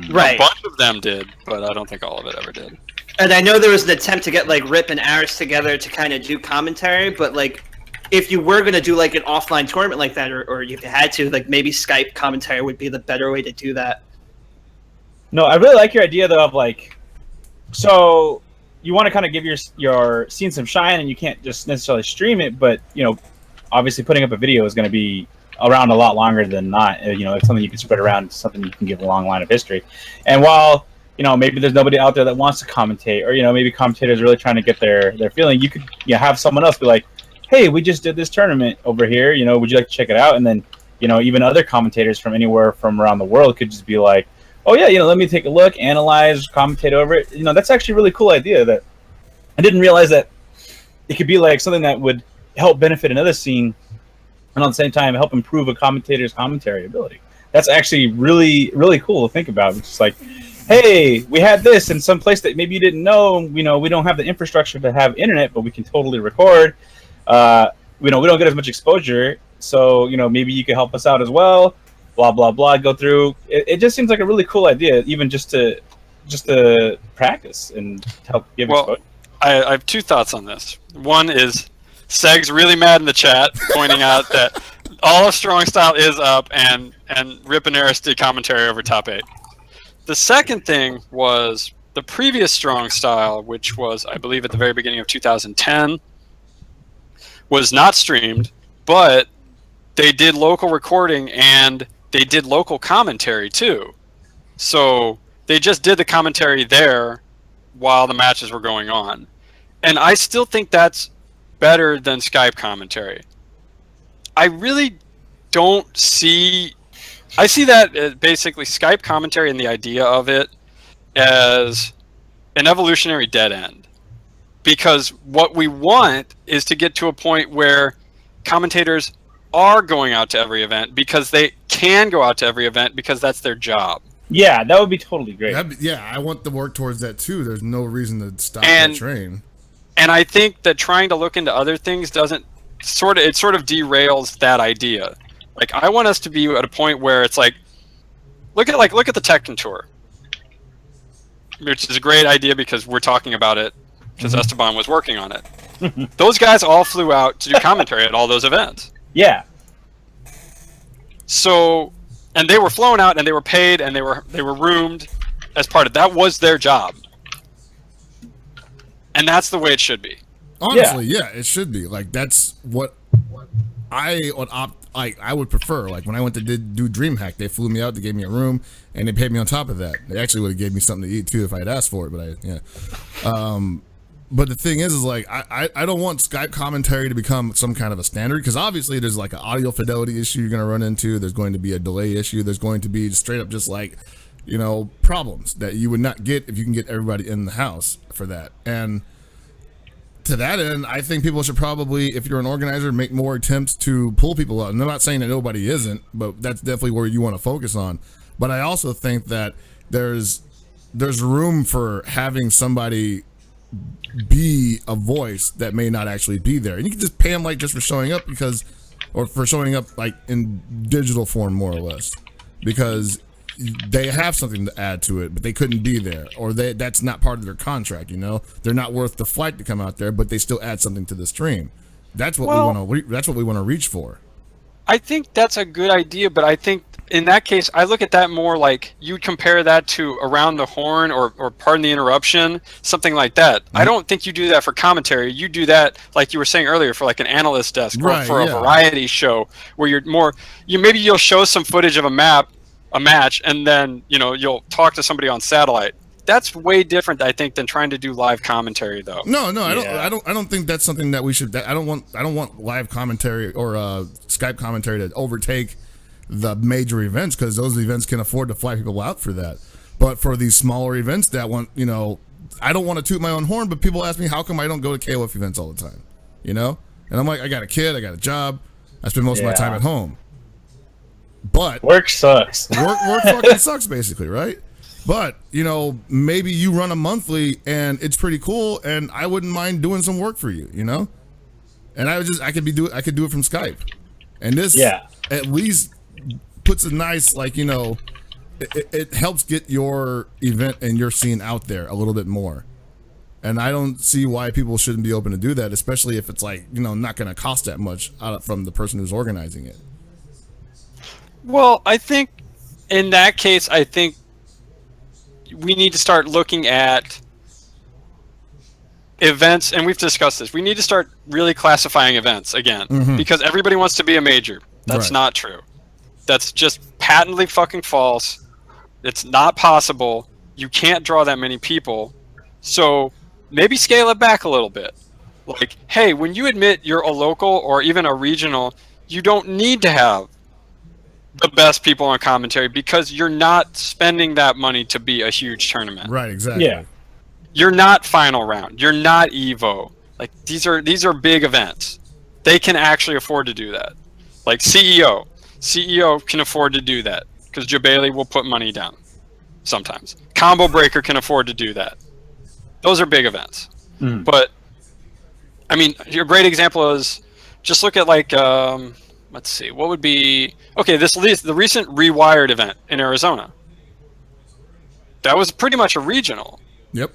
Speaker 8: Right.
Speaker 6: A bunch of them did, but I don't think all of it ever did.
Speaker 8: And I know there was an attempt to get like Rip and Aris together to kind of do commentary, but like if you were going to do like an offline tournament like that, or if you had to, like maybe Skype commentary would be the better way to do that.
Speaker 7: No, I really like your idea though of like, so you want to kind of give your scene some shine, and you can't just necessarily stream it, but you know, obviously putting up a video is going to be around a lot longer than not. You know, it's something you can spread around, something you can give a long line of history. And while, you know, maybe there's nobody out there that wants to commentate, or, you know, maybe commentators are really trying to get their feeling, you could, you know, have someone else be like, hey, we just did this tournament over here, you know, would you like to check it out? And then, you know, even other commentators from anywhere from around the world could just be like, oh yeah, you know, let me take a look, analyze, commentate over it. You know, that's actually a really cool idea that I didn't realize that it could be like something that would help benefit another scene, and at the same time help improve a commentator's commentary ability. That's actually really, really cool to think about. It's just like, hey, we had this in some place that maybe you didn't know. You know, we don't have the infrastructure to have internet, but we can totally record. You know, we don't get as much exposure, so, you know, maybe you could help us out as well. Blah, blah, blah, go through. It just seems like a really cool idea, even just to practice and help give exposure.
Speaker 6: I have two thoughts on this. One is, Seg's really mad in the chat, pointing out that all of Strong Style is up, and Rip and Aris did commentary over top 8. The second thing was the previous Strong Style, which was, I believe, at the very beginning of 2010, was not streamed, but they did local recording and they did local commentary too. So they just did the commentary there while the matches were going on. And I still think that's better than Skype commentary. I really don't see... I see that as basically Skype commentary and the idea of it as an evolutionary dead end. Because what we want is to get to a point where commentators are going out to every event because they can go out to every event because that's their job.
Speaker 7: Yeah, that would be totally great.
Speaker 1: Yeah, I want to work towards that too. There's no reason to stop that train. And
Speaker 6: I think that trying to look into other things doesn't sort of derails that idea. Like, I want us to be at a point where it's like, look at the Tekken tour, which is a great idea because we're talking about it because Esteban was working on it. Those guys all flew out to do commentary at all those events.
Speaker 7: Yeah.
Speaker 6: So, and they were flown out and they were paid and they were roomed as part of that was their job. And that's the way it should be.
Speaker 1: Honestly, yeah, it should be. Like, that's what I would prefer. Like, when I went to do DreamHack, they flew me out, they gave me a room, and they paid me on top of that. They actually would have gave me something to eat too if I had asked for it, but but the thing is like, I don't want Skype commentary to become some kind of a standard, because obviously there's like an audio fidelity issue you're going to run into. There's going to be a delay issue. There's going to be straight up just like, you know, problems that you would not get if you can get everybody in the house for that. And to that end, I think people should probably, if you're an organizer, make more attempts to pull people out. And I'm not saying that nobody isn't, but that's definitely where you want to focus on. But I also think that there's room for having somebody be a voice that may not actually be there. And you can just pay them like just for showing up or for showing up like in digital form, more or less, because they have something to add to it, but they couldn't be there, or that's not part of their contract. You know, they're not worth the flight to come out there, but they still add something to the stream. That's what we want to reach for.
Speaker 6: I think that's a good idea, but I think in that case, I look at that more like you'd compare that to Around the Horn or Pardon the Interruption, something like that. I don't think you do that for commentary. You do that, like you were saying earlier, for like an analyst desk or for a variety show where you're more, maybe you'll show some footage of a map a match, and then you'll talk to somebody on satellite. That's way different, I think, than trying to do live commentary, though.
Speaker 1: No, I don't think that's something that we should. I don't want live commentary or Skype commentary to overtake the major events, because those events can afford to fly people out for that. But for these smaller events that want, I don't want to toot my own horn, but people ask me how come I don't go to KOF events all the time, and I'm like, I got a kid, I got a job, I spend most of my time at home. But
Speaker 7: work sucks.
Speaker 1: Work fucking sucks, basically, right? But, maybe you run a monthly and it's pretty cool, and I wouldn't mind doing some work for you, And I could do it from Skype. And this at least puts a nice, it helps get your event and your scene out there a little bit more. And I don't see why people shouldn't be open to do that, especially if it's not going to cost that much from the person who's organizing it.
Speaker 6: Well, I think in that case, we need to start looking at events, and we've discussed this. We need to start really classifying events again, because everybody wants to be a major. That's not true. That's just patently fucking false. It's not possible. You can't draw that many people. So maybe scale it back a little bit. Like, hey, when you admit you're a local or even a regional, you don't need to have the best people on commentary, because you're not spending that money to be a huge tournament.
Speaker 1: Right, exactly.
Speaker 7: Yeah.
Speaker 6: You're not final round. You're not Evo. Like, these are big events. They can actually afford to do that. Like CEO can afford to do that, because Jabali will put money down sometimes. Combo Breaker can afford to do that. Those are big events. But I mean, your great example is just look at let's see, what would be the recent Rewired event in Arizona. That was pretty much a regional.
Speaker 1: Yep.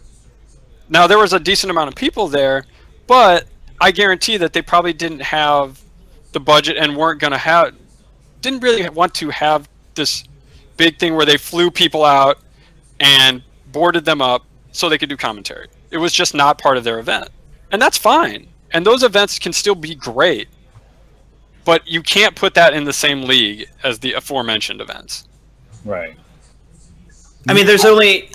Speaker 6: Now there was a decent amount of people there, but I guarantee that they probably didn't have the budget and didn't really want to have this big thing where they flew people out and boarded them up so they could do commentary. It was just not part of their event. And that's fine. And those events can still be great. But you can't put that in the same league as the aforementioned events.
Speaker 7: Right.
Speaker 8: I mean, there's only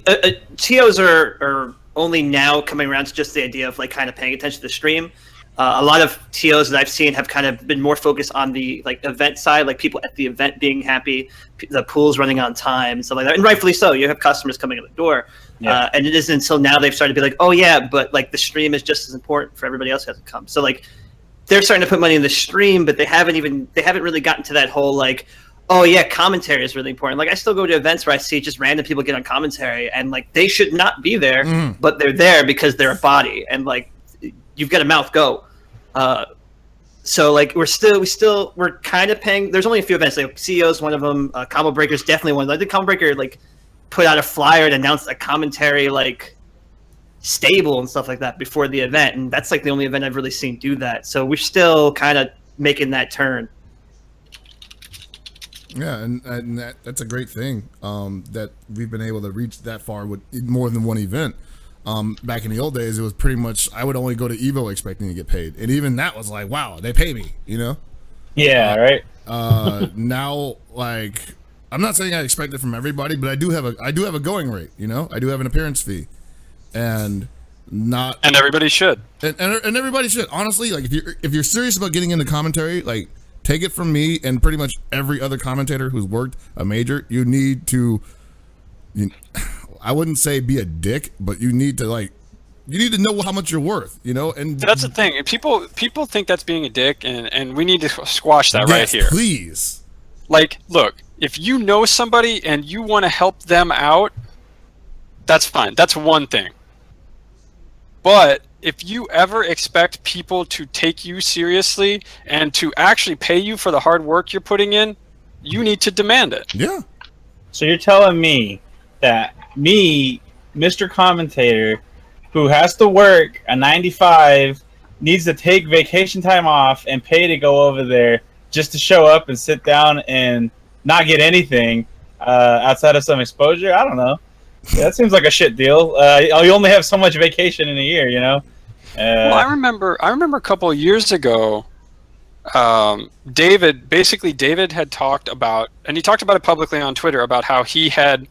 Speaker 8: TOs are only now coming around to just the idea of kind of paying attention to the stream. A lot of TOs that I've seen have kind of been more focused on the event side, like people at the event being happy, the pool's running on time, and stuff like that. And rightfully so. You have customers coming in the door, and it isn't until now they've started to be like, oh yeah, but the stream is just as important for everybody else who hasn't come. So they're starting to put money in the stream, but they haven't really gotten to that whole oh yeah, commentary is really important. I still go to events where I see just random people get on commentary, and they should not be there, but they're there because they're a body, and you've got a mouth, go. So we're kind of paying. There's only a few events. CEO's one of them. Combo Breaker's definitely one. I think Combo Breaker put out a flyer and announced a commentary stable and stuff like that before the event, and that's the only event I've really seen do that. So we're still kind of making that turn.
Speaker 1: Yeah, and that's a great thing, that we've been able to reach that far with more than one event. Back in the old days, it was pretty much I would only go to Evo expecting to get paid, and even that was wow, they pay me,
Speaker 7: Yeah, right.
Speaker 1: Now, I'm not saying I expect it from everybody, but I do have a going rate, I do have an appearance fee. And
Speaker 6: everybody should.
Speaker 1: And everybody should. Honestly, if you're serious about getting into commentary, take it from me and pretty much every other commentator who's worked a major, you need to I wouldn't say be a dick, but you need to know how much you're worth, and
Speaker 6: that's the thing. People think that's being a dick, and we need to squash that right here.
Speaker 1: Please.
Speaker 6: Look, if you know somebody and you want to help them out, that's fine. That's one thing. But if you ever expect people to take you seriously and to actually pay you for the hard work you're putting in, you need to demand it.
Speaker 1: Yeah.
Speaker 7: So you're telling me that me, Mr. Commentator, who has to work a 9 to 5, needs to take vacation time off and pay to go over there just to show up and sit down and not get anything outside of some exposure? I don't know. Yeah, that seems like a shit deal. You only have so much vacation in a year,
Speaker 6: Well, I remember a couple of years ago, David had talked about, and he talked about it publicly on Twitter, about how he had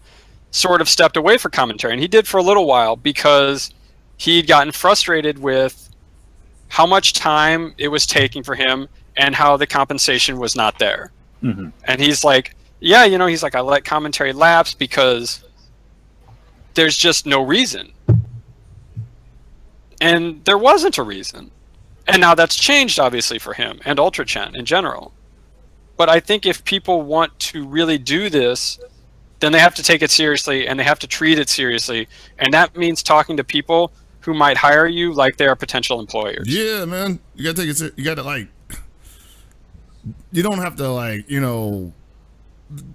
Speaker 6: sort of stepped away from commentary, and he did for a little while because he'd gotten frustrated with how much time it was taking for him and how the compensation was not there.
Speaker 7: Mm-hmm.
Speaker 6: And he's like, yeah, he's like, I let commentary lapse because there's just no reason. And there wasn't a reason. And now that's changed, obviously, for him and Ultra Chen in general. But I think if people want to really do this, then they have to take it seriously and they have to treat it seriously. And that means talking to people who might hire you like they are potential employers.
Speaker 1: Yeah, man. You gotta take it. You gotta, like, you don't have to, like,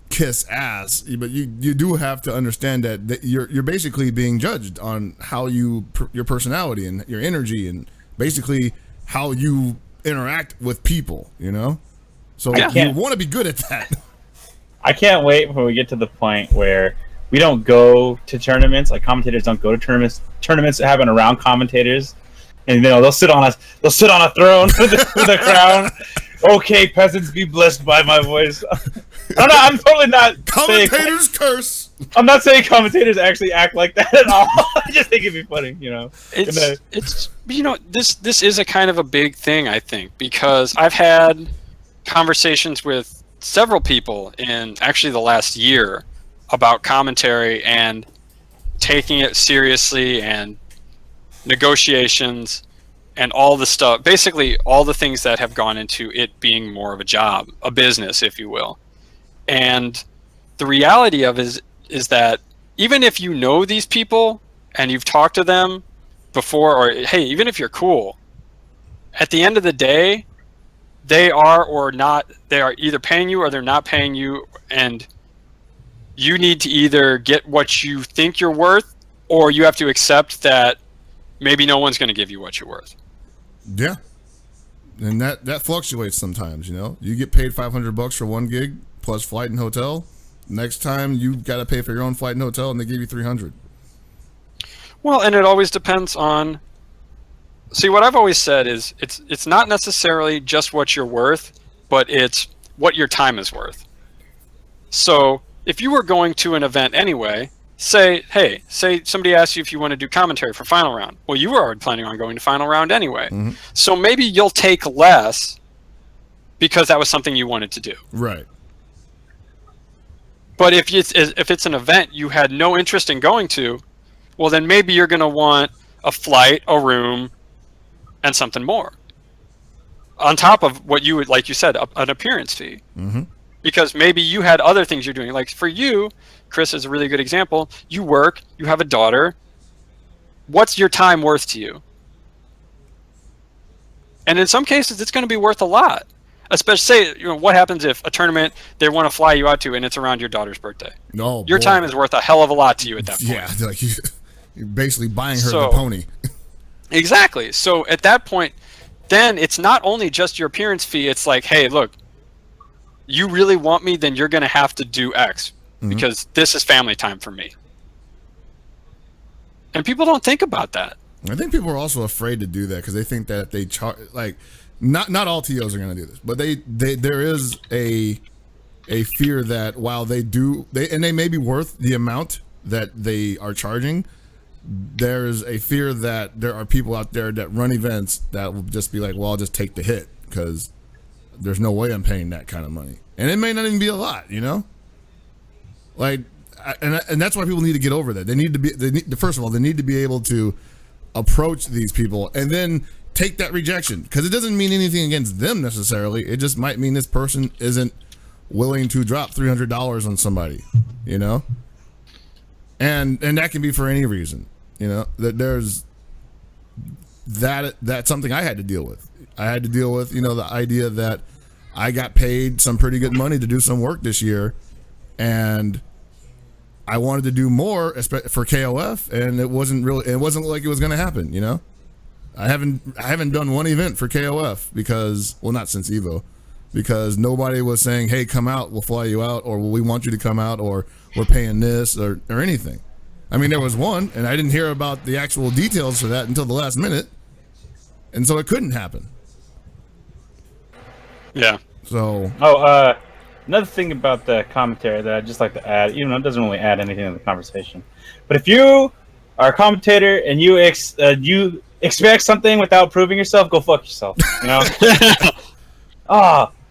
Speaker 1: kiss ass, but you do have to understand that you're basically being judged on how your personality and your energy and basically how you interact with people, So you want to be good at that.
Speaker 7: I can't wait when we get to the point where we don't go to tournaments, like commentators don't go to tournaments that happen around commentators, and they'll sit on a throne with a crown. Okay, peasants, be blessed by my voice. I'm totally not
Speaker 1: commentators curse.
Speaker 7: I'm not saying commentators actually act like that at all. I just think it'd be funny,
Speaker 6: It's this is a kind of a big thing, I think, because I've had conversations with several people in actually the last year about commentary and taking it seriously and negotiations and all the stuff, basically all the things that have gone into it being more of a job, a business, if you will. And the reality of it is that even if you know these people and you've talked to them before, or hey, even if you're cool, at the end of the day, they are either paying you or they're not paying you, and you need to either get what you think you're worth, or you have to accept that maybe no one's going to give you what you're worth.
Speaker 1: Yeah. And that fluctuates sometimes, You get paid $500 for one gig plus flight and hotel. Next time you got to pay for your own flight and hotel, and they give you $300.
Speaker 6: Well, and it always depends on. See, what I've always said is it's not necessarily just what you're worth, but it's what your time is worth. So if you were going to an event anyway, say somebody asks you if you want to do commentary for final round. Well, you were already planning on going to final round anyway. Mm-hmm. So maybe you'll take less because that was something you wanted to do.
Speaker 1: Right.
Speaker 6: But if it's an event you had no interest in going to, well, then maybe you're going to want a flight, a room, and something more. On top of what you would, like you said, an appearance fee.
Speaker 1: Mm-hmm.
Speaker 6: Because maybe you had other things you're doing. Like for you, Chris is a really good example. You work, you have a daughter. What's your time worth to you? And in some cases, it's going to be worth a lot. Especially, say, what happens if a tournament they want to fly you out to and it's around your daughter's birthday?
Speaker 1: No,
Speaker 6: your time is worth a hell of a lot to you at that point.
Speaker 1: Yeah, like you're basically buying her the pony.
Speaker 6: Exactly. So at that point, then it's not only just your appearance fee. It's like, hey, look, you really want me, then you're going to have to do X because this is family time for me. And people don't think about that.
Speaker 1: I think people are also afraid to do that because they think that if they charge, like, not all TOs are going to do this, but there is a fear that while they may be worth the amount that they are charging, there's a fear that there are people out there that run events that will just be like, well, I'll just take the hit because there's no way I'm paying that kind of money. And it may not even be a lot, Like, and that's why people need to get over that. First of all, they need to be able to approach these people and then take that rejection, because it doesn't mean anything against them necessarily. It just might mean this person isn't willing to drop $300 on somebody, and that can be for any reason, that there's that's something I had to deal with. I had to deal with, the idea that I got paid some pretty good money to do some work this year, and I wanted to do more for KOF, and it wasn't like it was going to happen, I haven't done one event for KOF because, well, not since Evo, because nobody was saying, hey, come out, we'll fly you out, or we want you to come out, or we're paying this, or anything. I mean, there was one, and I didn't hear about the actual details for that until the last minute, and so it couldn't happen.
Speaker 6: Yeah.
Speaker 1: So.
Speaker 7: Another thing about the commentary that I'd just like to add, even though it doesn't really add anything to the conversation, but if you are a commentator and you expect something without proving yourself, go fuck yourself. You know?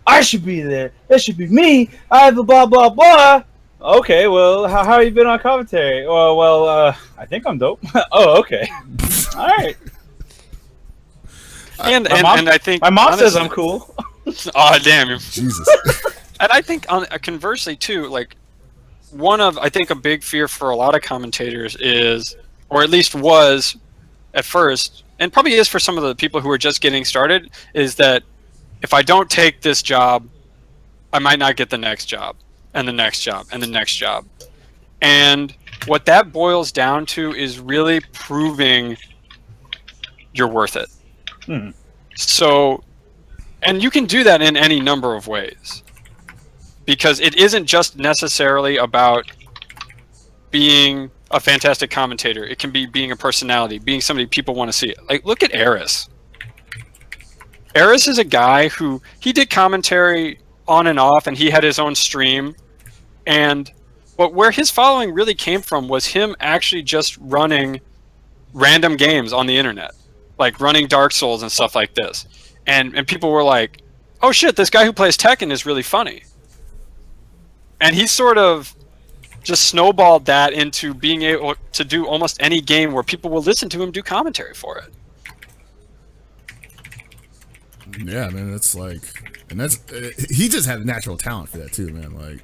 Speaker 7: I should be there. It should be me. I have a blah blah blah. Okay, well, how have you been on commentary? Well, I think I'm dope. Oh, okay. All right.
Speaker 6: And I think
Speaker 7: my mom says I'm cool.
Speaker 6: Oh damn!
Speaker 1: Jesus.
Speaker 6: And I think conversely too, like I think a big fear for a lot of commentators is, or at least was at first, and probably is for some of the people who are just getting started, is that if I don't take this job, I might not get the next job, and the next job, and the next job. And what that boils down to is really proving you're worth it. So, and you can do that in any number of ways. Because it isn't just necessarily about being a fantastic commentator. It can be being a personality, being somebody people want to see. Like, look at Eris. Eris is a guy who, he did commentary on and off, and he had his own stream. But where his following really came from was him actually just running random games on the internet. Like running Dark Souls and stuff like this. And people were like, oh shit, this guy who plays Tekken is really funny. And he sort of just snowballed that into being able to do almost any game where people will listen to him do commentary for it.
Speaker 1: Yeah, man, that's like, and that's he just had a natural talent for that too, man. Like,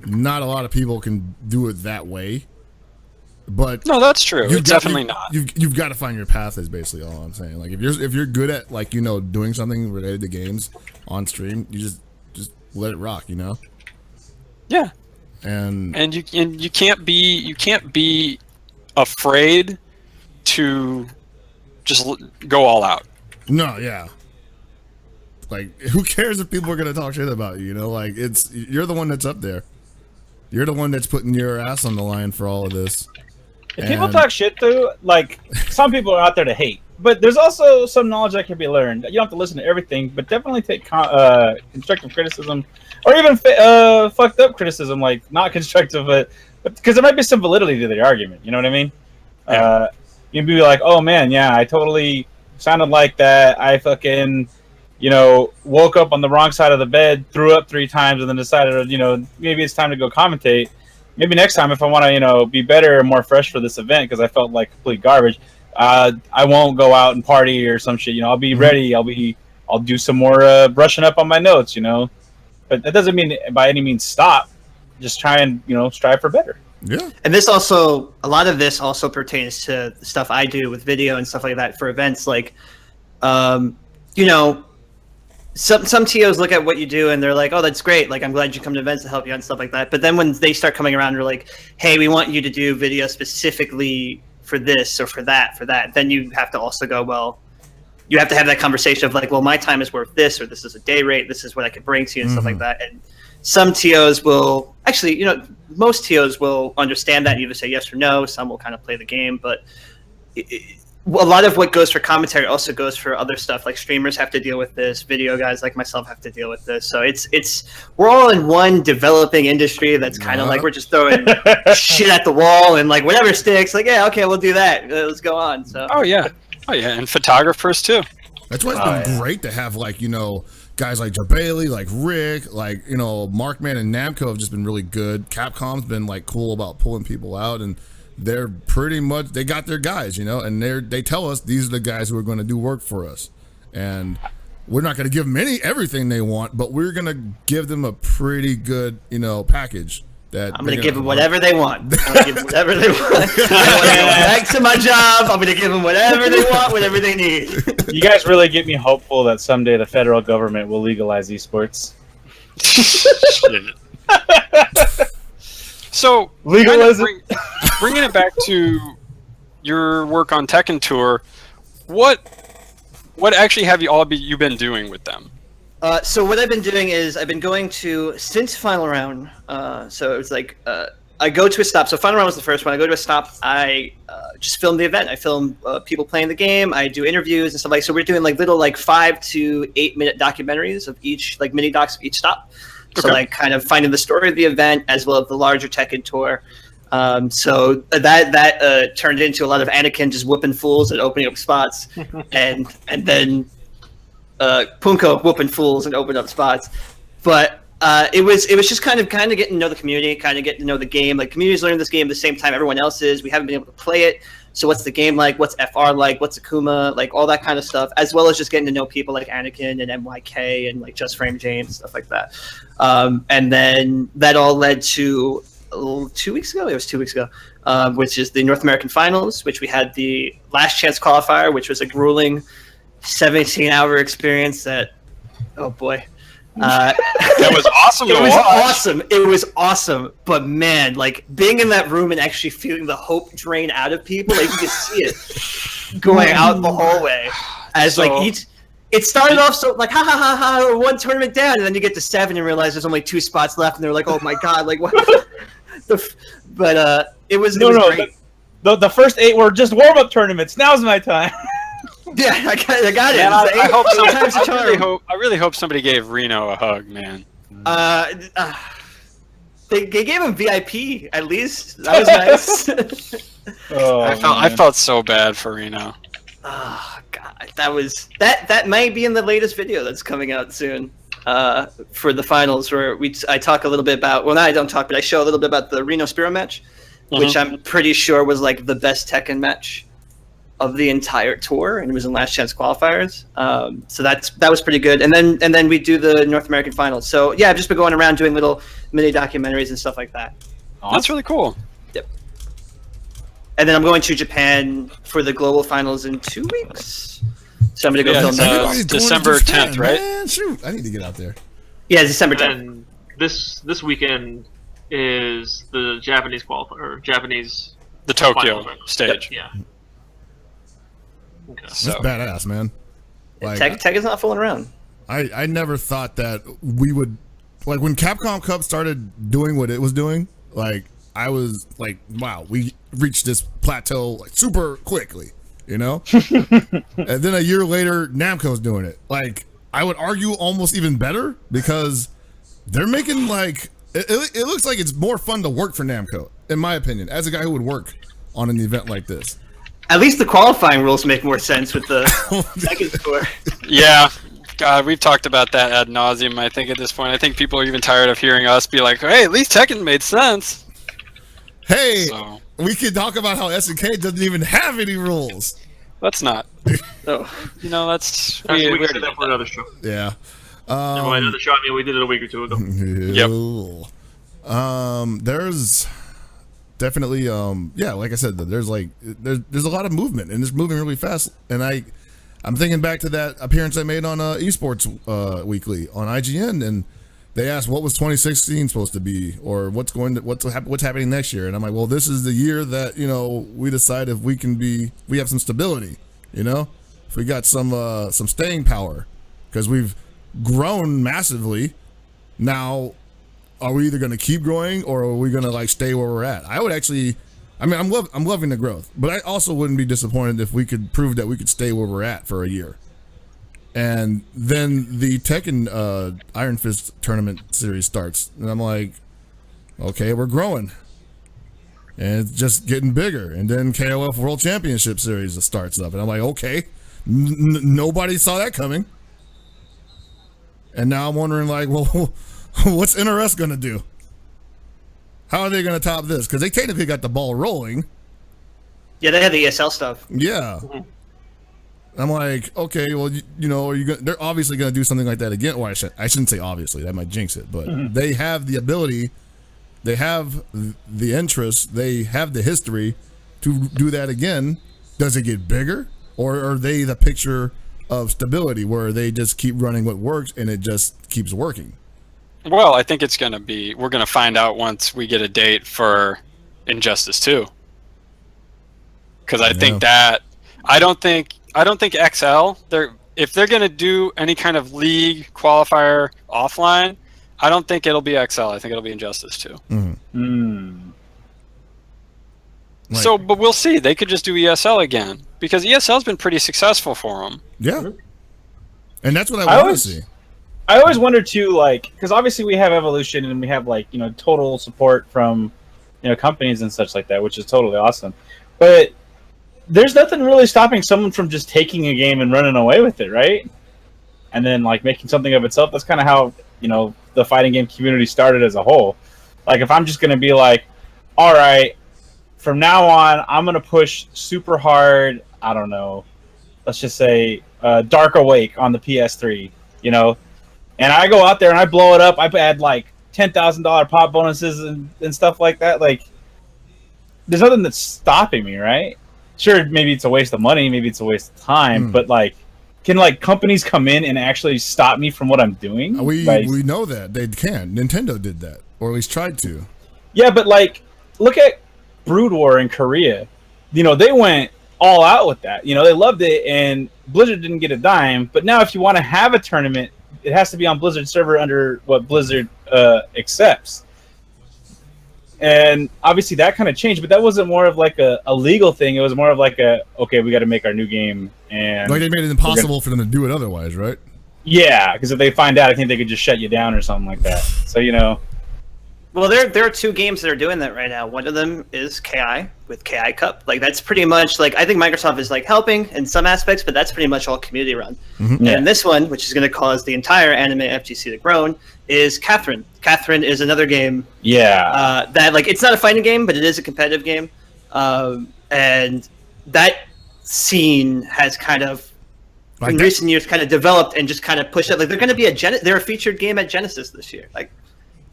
Speaker 1: not a lot of people can do it that way. But
Speaker 6: no, that's true. It's definitely not.
Speaker 1: You've got to find your path. Is basically all I'm saying. Like, if you're good at, like, you know, doing something related to games on stream, you just let it rock, you know.
Speaker 6: Yeah, and you can't be afraid to just go all out.
Speaker 1: No, yeah. Like, who cares if people are gonna talk shit about you? You know, like, you're the one that's up there. You're the one that's putting your ass on the line for all of this.
Speaker 7: If people talk shit too, like, some people are out there to hate, but there's also some knowledge that can be learned. You don't have to listen to everything, but definitely take constructive criticism. Or even fucked up criticism, like not constructive, but because there might be some validity to the argument. You know what I mean?
Speaker 6: Yeah.
Speaker 7: You'd be like, "Oh man, yeah, I totally sounded like that. I fucking, woke up on the wrong side of the bed, threw up 3 times, and then decided, maybe it's time to go commentate. Maybe next time, if I want to, be better and more fresh for this event, because I felt like complete garbage, I won't go out and party or some shit. I'll be ready. I'll do some more brushing up on my notes. But that doesn't mean by any means stop. Just try and, strive for better.
Speaker 1: Yeah.
Speaker 8: And a lot of this also pertains to the stuff I do with video and stuff like that for events. Like, some TOs look at what you do and they're like, oh, that's great. Like, I'm glad you come to events to help you out and stuff like that. But then when they start coming around, they're like, hey, we want you to do video specifically for this or for that. Then you have to also go, well, you have to have that conversation of like, well, my time is worth this, or this is a day rate, this is what I could bring to you and stuff like that. And some TOs will actually, most TOs will understand that and either say yes or no. Some will kind of play the game, but a lot of what goes for commentary also goes for other stuff. Like streamers have to deal with this, video guys like myself have to deal with this. So we're all in one developing industry that's kind of like we're just throwing shit at the wall and like whatever sticks. Like, yeah, okay, we'll do that. Let's go on. So.
Speaker 6: Oh yeah, and photographers too.
Speaker 1: That's why it's been great to have, like, guys like Jabali, like Rick, like, Markman and Namco have just been really good. Capcom's been like cool about pulling people out, and they're pretty much, they got their guys, and they tell us these are the guys who are going to do work for us, and we're not going to give them everything they want, but we're going to give them a pretty good, package. I'm
Speaker 8: going to give them whatever they want. I'm going to give them whatever they want. I want to go back to my job. I'm going to give them whatever they want, whatever they need.
Speaker 7: You guys really get me hopeful that someday the federal government will legalize esports.
Speaker 6: So,
Speaker 7: legalism.
Speaker 6: Bringing it back to your work on Tekken Tour, what actually have you been doing with them?
Speaker 8: So what I've been doing is I've been going to, since Final Round, so it was like I go to a stop. So Final Round was the first one. I go to a stop. I just film the event. I film people playing the game. I do interviews and stuff like. So we're doing like little like 5 to 8 minute documentaries of each, like mini docs of each stop. So like kind of finding the story of the event as well as the larger Tekken tour. So that turned into a lot of Anakin just whooping fools and opening up spots, and then Punko whooping fools and opening up spots. But it was just kind of getting to know the community, kind of getting to know the game. Like community's learning this game at the same time everyone else is. We haven't been able to play it. So what's the game like? What's FR like? What's Akuma? Like all that kind of stuff, as well as just getting to know people like Anakin and MYK and like Just Frame James, stuff like that. And then that all led to 2 weeks ago. It was 2 weeks ago, which is the North American Finals, which we had the last chance qualifier, which was a grueling 17-hour experience that, oh boy.
Speaker 6: That was awesome.
Speaker 8: It was awesome. But man, like being in that room and actually feeling the hope drain out of people, like you could see it going out the hallway as like each. It started off so like ha ha ha ha, we're 1 tournament down, and then you get to 7 and realize there's only 2 spots left, and they're like, oh my god, like what? But it was great.
Speaker 7: The first 8 were just warm up tournaments. Now's my time.
Speaker 8: Yeah, I got it.
Speaker 6: Man, I really hope somebody gave Reno a hug, man.
Speaker 8: They gave him VIP at least. That was nice.
Speaker 6: I felt so bad for Reno.
Speaker 8: Oh god, that might be in the latest video that's coming out soon for the finals, where I talk a little bit about. Well, I don't talk, but I show a little bit about the Reno Spiro match, which I'm pretty sure was like the best Tekken match of the entire tour, and it was in last chance qualifiers. So that was pretty good. And then we do the North American Finals. So yeah, I've just been going around doing little mini documentaries and stuff like that.
Speaker 6: Oh, that's really cool.
Speaker 8: Yep. And then I'm going to Japan for the global finals in 2 weeks. So I'm gonna go film that.
Speaker 6: December 10th, right?
Speaker 1: Man, shoot, I need to get out there.
Speaker 8: Yeah, December 10th.
Speaker 5: And this weekend is the Japanese qualifier, or Japanese.
Speaker 6: The Tokyo stage.
Speaker 5: Yeah. Okay.
Speaker 1: That's badass, man. Like,
Speaker 8: Tech is not fooling around.
Speaker 1: I never thought that we would, like when Capcom Cup started doing what it was doing, like I was like, wow, we reached this plateau like super quickly, you know? And then a year later, Namco's doing it. Like I would argue almost even better, because they're making like, it looks like it's more fun to work for Namco, in my opinion, as a guy who would work on an event like this.
Speaker 8: At least the qualifying rules make more sense with the second score.
Speaker 6: Yeah. God, we've talked about that ad nauseum, I think, at this point. I think people are even tired of hearing us be like, hey, at least Tekken made sense.
Speaker 1: Hey, we can talk about how SNK doesn't even have any rules.
Speaker 6: Let's not.
Speaker 8: Oh.
Speaker 6: You know, that's...
Speaker 5: We can do that for another show.
Speaker 1: Yeah.
Speaker 5: Another show, I mean, we did it a week or 2 ago.
Speaker 6: Yep.
Speaker 1: There's... Definitely, yeah. Like I said, there's a lot of movement, and it's moving really fast. And I'm thinking back to that appearance I made on esports weekly on IGN, and they asked what was 2016 supposed to be, or what's happening next year. And I'm like, well, this is the year that we decide if we have some stability, if we got some staying power, because we've grown massively now. Are we either going to keep growing, or are we going to like stay where we're at? I would actually, I'm loving the growth, but I also wouldn't be disappointed if we could prove that we could stay where we're at for a year. And then the Tekken Iron Fist tournament series starts, and I'm like, okay, we're growing, and it's just getting bigger. And then KOF World Championship series starts up, and I'm like, okay, nobody saw that coming. And now I'm wondering, like, well. What's NRS going to do? How are they going to top this? Because they technically got the ball rolling.
Speaker 8: Yeah, they had the ESL stuff.
Speaker 1: Yeah. I'm like, okay, well, they're obviously going to do something like that again. Well, I shouldn't say obviously. That might jinx it. But they have the ability, they have the interest, they have the history to do that again. Does it get bigger? Or are they the picture of stability where they just keep running what works and it just keeps working?
Speaker 6: Well, I think it's going to be, we're going to find out once we get a date for Injustice 2. Because I think that, I don't think XL, if they're going to do any kind of league qualifier offline, I don't think it'll be XL. I think it'll be Injustice 2.
Speaker 1: Like,
Speaker 6: so, but we'll see. They could just do ESL again because ESL's been pretty successful for them.
Speaker 1: Yeah, and that's what I want to see.
Speaker 7: I always wonder too, like, because obviously we have Evolution and we have like total support from companies and such like that, which is totally awesome. But there's nothing really stopping someone from just taking a game and running away with it, right? And then like making something of itself. That's kind of how the fighting game community started as a whole. Like if I'm just gonna be like, all right, from now on I'm gonna push super hard. I don't know. Let's just say Dark Awake on the PS3, and I go out there and I blow it up. I add like $10,000 pop bonuses and stuff like that. Like, there's nothing that's stopping me, right? Sure, maybe it's a waste of money, maybe it's a waste of time, but like, can like companies come in and actually stop me from what I'm doing?
Speaker 1: We know that they can. Nintendo did that, or at least tried to.
Speaker 7: Yeah, but like, look at Brood War in Korea. They went all out with that. They loved it, and Blizzard didn't get a dime. But now, if you want to have a tournament, it has to be on Blizzard server under what Blizzard accepts. And obviously that kind of changed, but that wasn't more of like a legal thing. It was more of like okay, we got to make our new game, and
Speaker 1: like they made it impossible for them to do it otherwise, right?
Speaker 7: Yeah, because if they find out, I think they could just shut you down or something like that. So
Speaker 8: Well, there are two games that are doing that right now. One of them is KI with KI Cup. Like that's pretty much like I think Microsoft is like helping in some aspects, but that's pretty much all community run.
Speaker 1: Mm-hmm.
Speaker 8: And this one, which is going to cause the entire anime FGC to groan, is Catherine. Catherine is another game.
Speaker 7: Yeah.
Speaker 8: That like it's not a fighting game, but it is a competitive game, and that scene has kind of in recent years kind of developed and just kind of pushed up. Like they're going to be they're a featured game at Genesis this year. Like.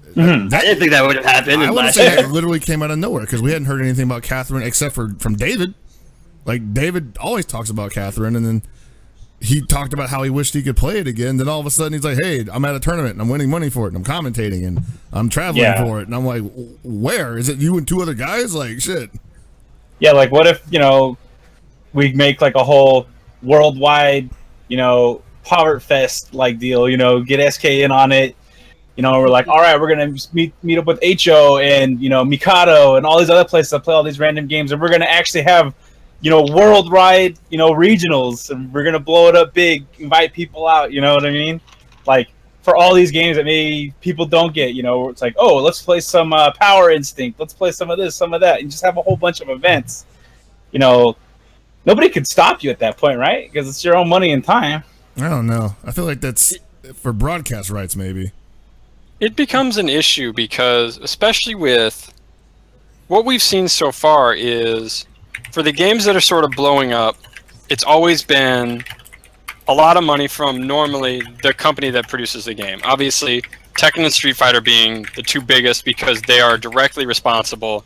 Speaker 7: Mm-hmm.
Speaker 8: I didn't think that would have happened.
Speaker 1: I would say that literally came out of nowhere because we hadn't heard anything about Catherine except from David. Like David always talks about Catherine, and then he talked about how he wished he could play it again. Then all of a sudden he's like, "Hey, I'm at a tournament and I'm winning money for it, and I'm commentating and I'm traveling for it." And I'm like, "Where is it? You and two other guys? Like shit."
Speaker 7: Yeah, like what if we make like a whole worldwide Power Fest like deal? Get SK in on it. We're like, all right, we're gonna meet up with HO and Mikado and all these other places that play all these random games, and we're gonna actually have worldwide regionals, and we're gonna blow it up big, invite people out. You know what I mean? Like for all these games that maybe people don't get. It's like, oh, let's play some Power Instinct, let's play some of this, some of that, and just have a whole bunch of events. Nobody could stop you at that point, right? Because it's your own money and time.
Speaker 1: I don't know. I feel like that's for broadcast rights, maybe.
Speaker 6: It becomes an issue because, especially with what we've seen so far, is for the games that are sort of blowing up, it's always been a lot of money from normally the company that produces the game. Obviously, Tekken and Street Fighter being the two biggest because they are directly responsible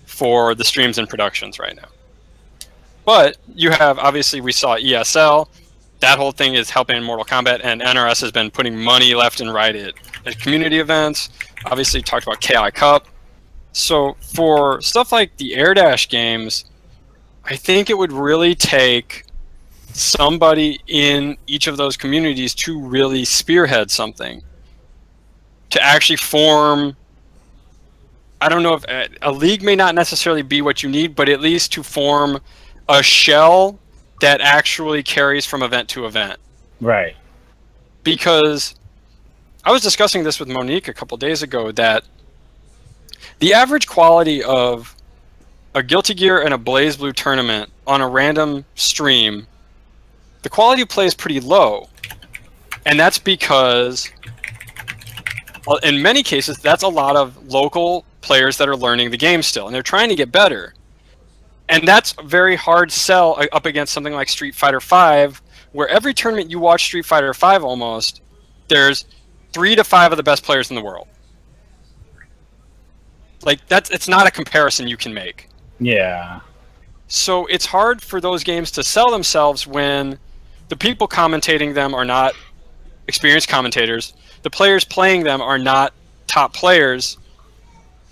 Speaker 6: for the streams and productions right now. But you have, obviously, we saw ESL. That whole thing is helping in Mortal Kombat, and NRS has been putting money left and right at community events. Obviously, talked about KI Cup. So for stuff like the Air Dash games, I think it would really take somebody in each of those communities to really spearhead something. To actually form, I don't know if a league may not necessarily be what you need, but at least to form a shell that actually carries from event to event.
Speaker 7: Right.
Speaker 6: Because I was discussing this with Monique a couple days ago that the average quality of a Guilty Gear and a BlazBlue tournament on a random stream, the quality of play is pretty low. And that's because, well, in many cases, that's a lot of local players that are learning the game still, and they're trying to get better. And that's a very hard sell up against something like Street Fighter V, where every tournament you watch Street Fighter V almost, there's 3 to 5 of the best players in the world. Like, it's not a comparison you can make.
Speaker 7: Yeah.
Speaker 6: So it's hard for those games to sell themselves when the people commentating them are not experienced commentators. The players playing them are not top players.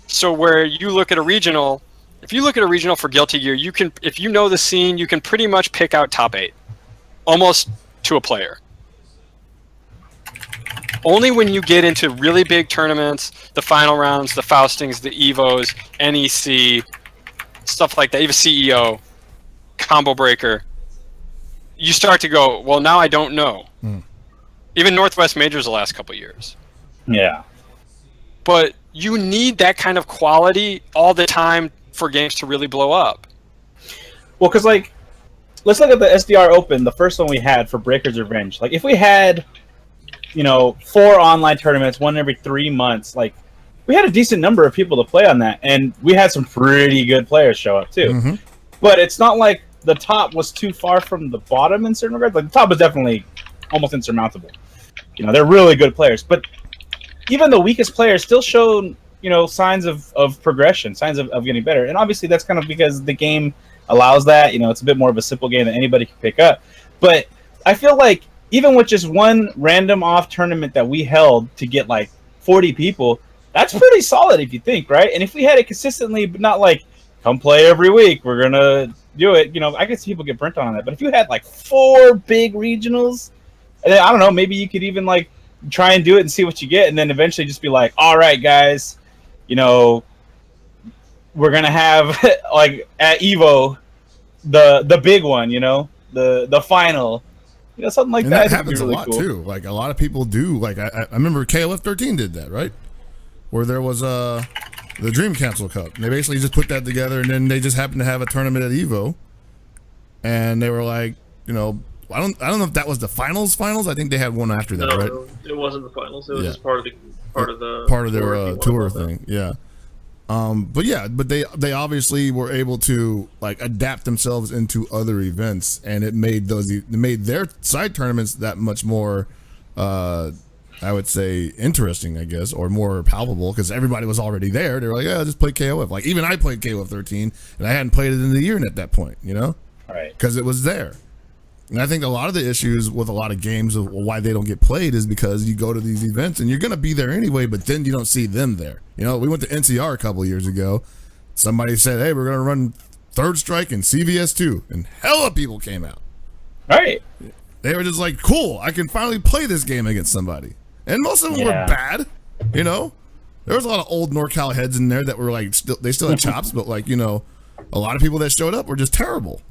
Speaker 6: So where you look at a regional, if you look at a regional for Guilty Gear, you can, if you know the scene, you can pretty much pick out top 8, almost to a player. Only when you get into really big tournaments, the final rounds, the Faustings, the Evos, NEC, stuff like that, even CEO, Combo Breaker, you start to go, well, now I don't know. Even Northwest Majors the last couple of years.
Speaker 7: Yeah.
Speaker 6: But you need that kind of quality all the time for games to really blow up.
Speaker 7: Well, because, like, let's look at the SDR Open, the first one we had for Breaker's Revenge. Like, if we had, 4 online tournaments, one every 3 months, like, we had a decent number of people to play on that, and we had some pretty good players show up, too.
Speaker 1: Mm-hmm.
Speaker 7: But it's not like the top was too far from the bottom in certain regards. Like, the top was definitely almost insurmountable. They're really good players. But even the weakest players still showed, signs of progression, signs of getting better. And obviously that's kind of because the game allows that. It's a bit more of a simple game that anybody can pick up. But I feel like even with just one random off tournament that we held to get like 40 people, that's pretty solid if you think, right? And if we had it consistently, but not like, come play every week, we're going to do it. I guess people get burnt on that. But if you had like 4 big regionals, and then, I don't know, maybe you could even like try and do it and see what you get, and then eventually just be like, all right, guys, we're going to have like at EVO, the big one, the final, something like
Speaker 1: and
Speaker 7: that.
Speaker 1: That happens really a lot
Speaker 7: cool.
Speaker 1: too. Like a lot of people do. Like I remember KOF 13 did that, right? Where there was the Dream Council Cup. And they basically just put that together, and then they just happened to have a tournament at EVO, and they were like, I don't know if that was the finals. I think they had one after that, right?
Speaker 5: No, it wasn't the finals. It was just part of
Speaker 1: their tour thing. Yeah. But they obviously were able to like adapt themselves into other events, and it made their side tournaments that much more, I would say, interesting, I guess, or more palpable, because everybody was already there. They were like, yeah, just play KOF. Like even I played KOF 13, and I hadn't played it in a year at that point,
Speaker 7: right?
Speaker 1: Because it was there. And I think a lot of the issues with a lot of games of why they don't get played is because you go to these events and you're going to be there anyway, but then you don't see them there. We went to NCR a couple of years ago. Somebody said, hey, we're going to run Third Strike and CVS2. And hella people came out.
Speaker 7: Right.
Speaker 1: They were just like, cool, I can finally play this game against somebody. And most of them were bad, There was a lot of old NorCal heads in there that were like, they still had chops, but like, a lot of people that showed up were just terrible.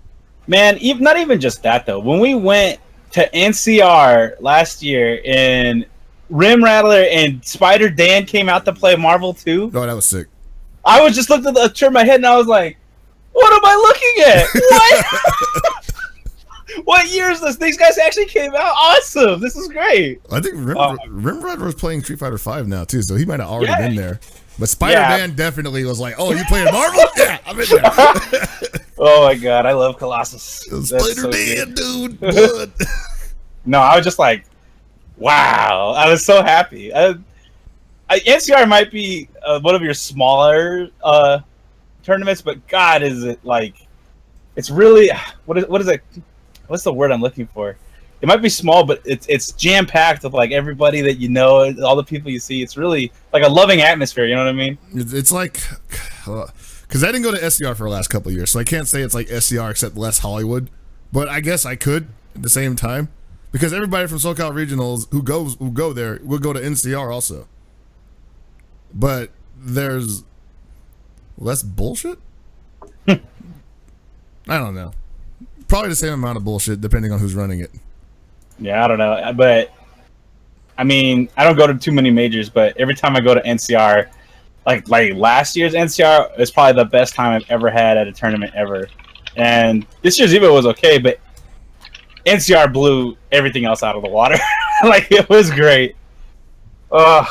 Speaker 7: Man, not even just that, though. When we went to NCR last year and Rim Rattler and Spider Dan came out to play Marvel 2.
Speaker 1: Oh, that was sick.
Speaker 7: I was just turned my head and I was like, what am I looking at? What? What year is this? These guys actually came out? Awesome. This is great.
Speaker 1: I think Rim Rattler was playing Street Fighter 5 now, too, so he might have already been there. But Spider-Man definitely was like, oh, you playing Marvel? Yeah, I'm in there.
Speaker 7: Oh, my God. I love Colossus.
Speaker 1: Spider-Man, dude. Blood.
Speaker 7: No, I was just like, wow. I was so happy. NCR might be one of your smaller tournaments, but God, is it like, it's really, what is it? What's the word I'm looking for? It might be small, but it's jam-packed with like everybody that all the people you see. It's really like a loving atmosphere, you know what I mean?
Speaker 1: It's like, because I didn't go to SCR for the last couple of years, so I can't say it's like SCR except less Hollywood. But I guess I could at the same time, because everybody from SoCal Regionals who go there will go to NCR also. But there's less bullshit? I don't know. Probably the same amount of bullshit depending on who's running it.
Speaker 7: Yeah, I don't know. But, I mean, I don't go to too many majors, but every time I go to NCR, like last year's NCR is probably the best time I've ever had at a tournament ever. And this year's EVO was okay, but NCR blew everything else out of the water. Like, it was great. The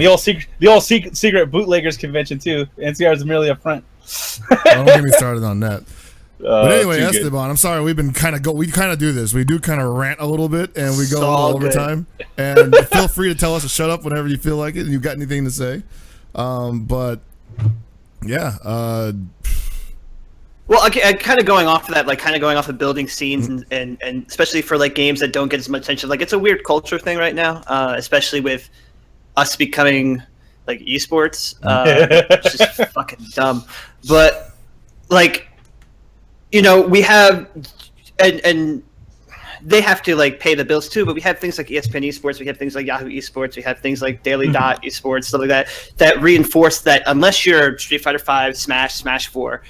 Speaker 7: old secret bootleggers convention, too. NCR is merely a front.
Speaker 1: Don't get me started on that. But anyway, Esteban,
Speaker 7: good.
Speaker 1: I'm sorry. We kind of do this. We do kind of rant a little bit, and we go a little overtime. And feel free to tell us to shut up whenever you feel like it, and you've got anything to say. But yeah.
Speaker 8: Well, okay, kind of going off of that, like kind of going off of building scenes and especially for like games that don't get as much attention. Like it's a weird culture thing right now, especially with us becoming like esports, which is fucking dumb. But like. We have, and they have to like pay the bills too. But we have things like ESPN Esports, we have things like Yahoo Esports, we have things like Daily Dot Esports, stuff like that reinforce that unless you're Street Fighter 5, Smash 4,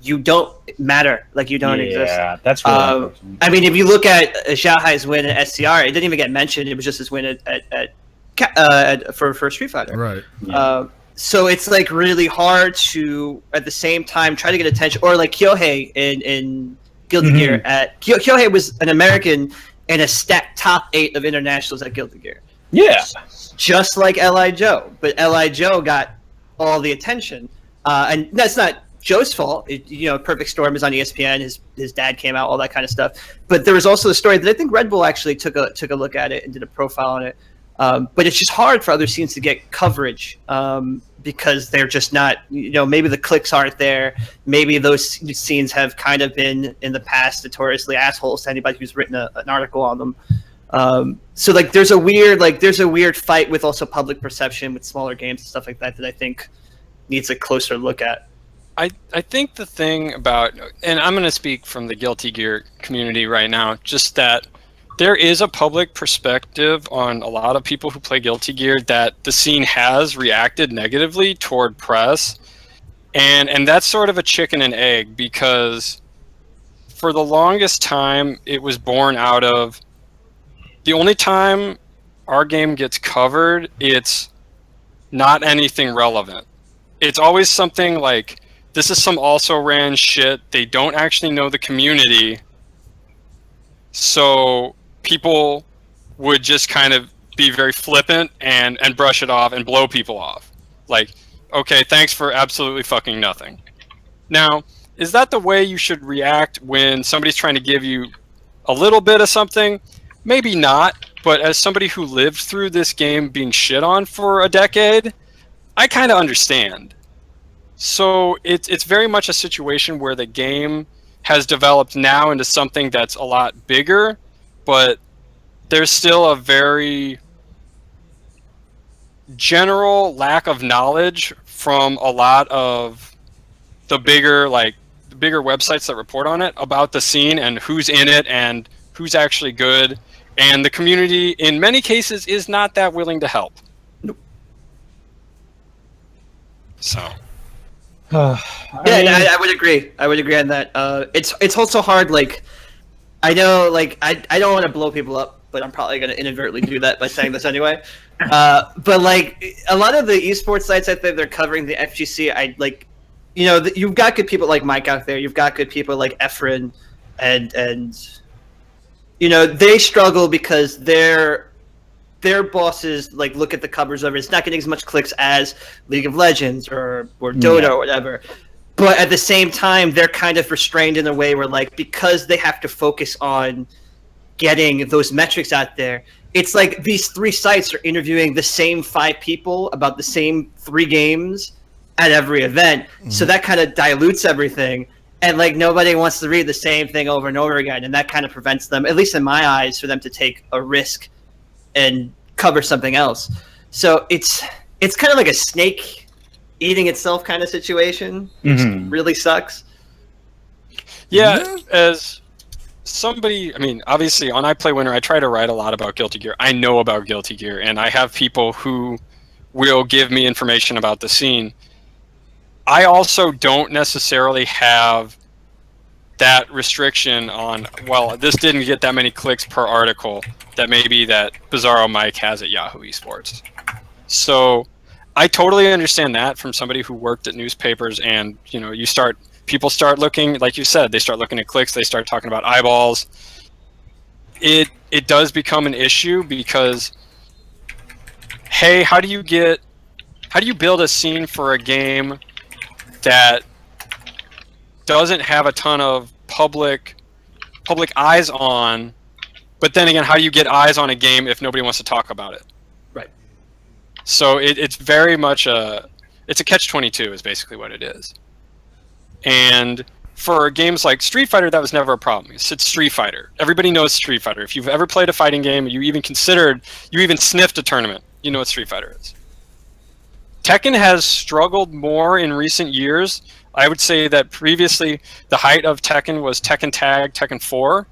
Speaker 8: you don't matter, like you don't exist.
Speaker 7: Yeah, that's really unfortunate.
Speaker 8: I mean, if you look at Xiaohai's win at SCR, it didn't even get mentioned. It was just his win for Street Fighter.
Speaker 1: Right.
Speaker 7: Yeah.
Speaker 8: So it's like really hard to at the same time try to get attention, or like Kyohei in Guilty Gear. Kyohei was an American and a stacked top 8 of internationals at Guilty Gear.
Speaker 7: Yeah.
Speaker 8: Just like L.I. Joe, but L.I. Joe got all the attention, and that's not Joe's fault. Perfect Storm is on ESPN. His dad came out, all that kind of stuff. But there was also a story that I think Red Bull actually took a look at it and did a profile on it. But it's just hard for other scenes to get coverage because they're just not. Maybe the clicks aren't there. Maybe those scenes have kind of been in the past notoriously assholes to anybody who's written an article on them. So like there's a weird fight with also public perception with smaller games and stuff like that I think needs a closer look at.
Speaker 6: I think the thing about, and I'm going to speak from the Guilty Gear community right now, just that there is a public perspective on a lot of people who play Guilty Gear that the scene has reacted negatively toward press, and that's sort of a chicken and egg, because for the longest time it was born out of the only time our game gets covered, it's not anything relevant. It's always something like, this is some also-ran shit. They don't actually know the community. So people would just kind of be very flippant and brush it off and blow people off. Like, okay, thanks for absolutely fucking nothing. Now, is that the way you should react when somebody's trying to give you a little bit of something? Maybe not, but as somebody who lived through this game being shit on for a decade, I kind of understand. So it's very much a situation where the game has developed now into something that's a lot bigger, but there's still a very general lack of knowledge from a lot of the bigger websites that report on it about the scene and who's in it and who's actually good. And the community, in many cases, is not that willing to help.
Speaker 8: Nope.
Speaker 6: So.
Speaker 8: I would agree. I would agree on that. It's also hard. Like, I know, like I don't want to blow people up, but I'm probably going to inadvertently do that by saying this anyway. But like a lot of the esports sites out there, they're covering the FGC. You've got good people like Mike out there. You've got good people like Efren, and they struggle because their bosses like look at the covers of it. It's not getting as much clicks as League of Legends or Dota or whatever. But at the same time, they're kind of restrained in a way where, like, because they have to focus on getting those metrics out there, it's like these 3 sites are interviewing the same 5 people about the same 3 games at every event. So that kind of dilutes everything. And like nobody wants to read the same thing over and over again. And that kind of prevents them, at least in my eyes, for them to take a risk and cover something else. So it's kind of like a snake eating itself kind of situation, which really sucks.
Speaker 6: Yeah, as somebody, I mean, obviously on I Play Winner, I try to write a lot about Guilty Gear. I know about Guilty Gear, and I have people who will give me information about the scene. I also don't necessarily have that restriction on, well, this didn't get that many clicks per article that maybe that Bizarro Mike has at Yahoo Esports. So I totally understand that from somebody who worked at newspapers, and people start looking, like you said, they start looking at clicks, they start talking about eyeballs. It does become an issue because, hey, how do you build a scene for a game that doesn't have a ton of public eyes on, but then again, how do you get eyes on a game if nobody wants to talk about it?
Speaker 8: Right.
Speaker 6: So it's very much it's a catch-22 is basically what it is. And for games like Street Fighter, that was never a problem. It's Street Fighter. Everybody knows Street Fighter. If you've ever played a fighting game, you even sniffed a tournament, you know what Street Fighter is. Tekken has struggled more in recent years. I would say that previously the height of Tekken was Tekken Tag, Tekken 4,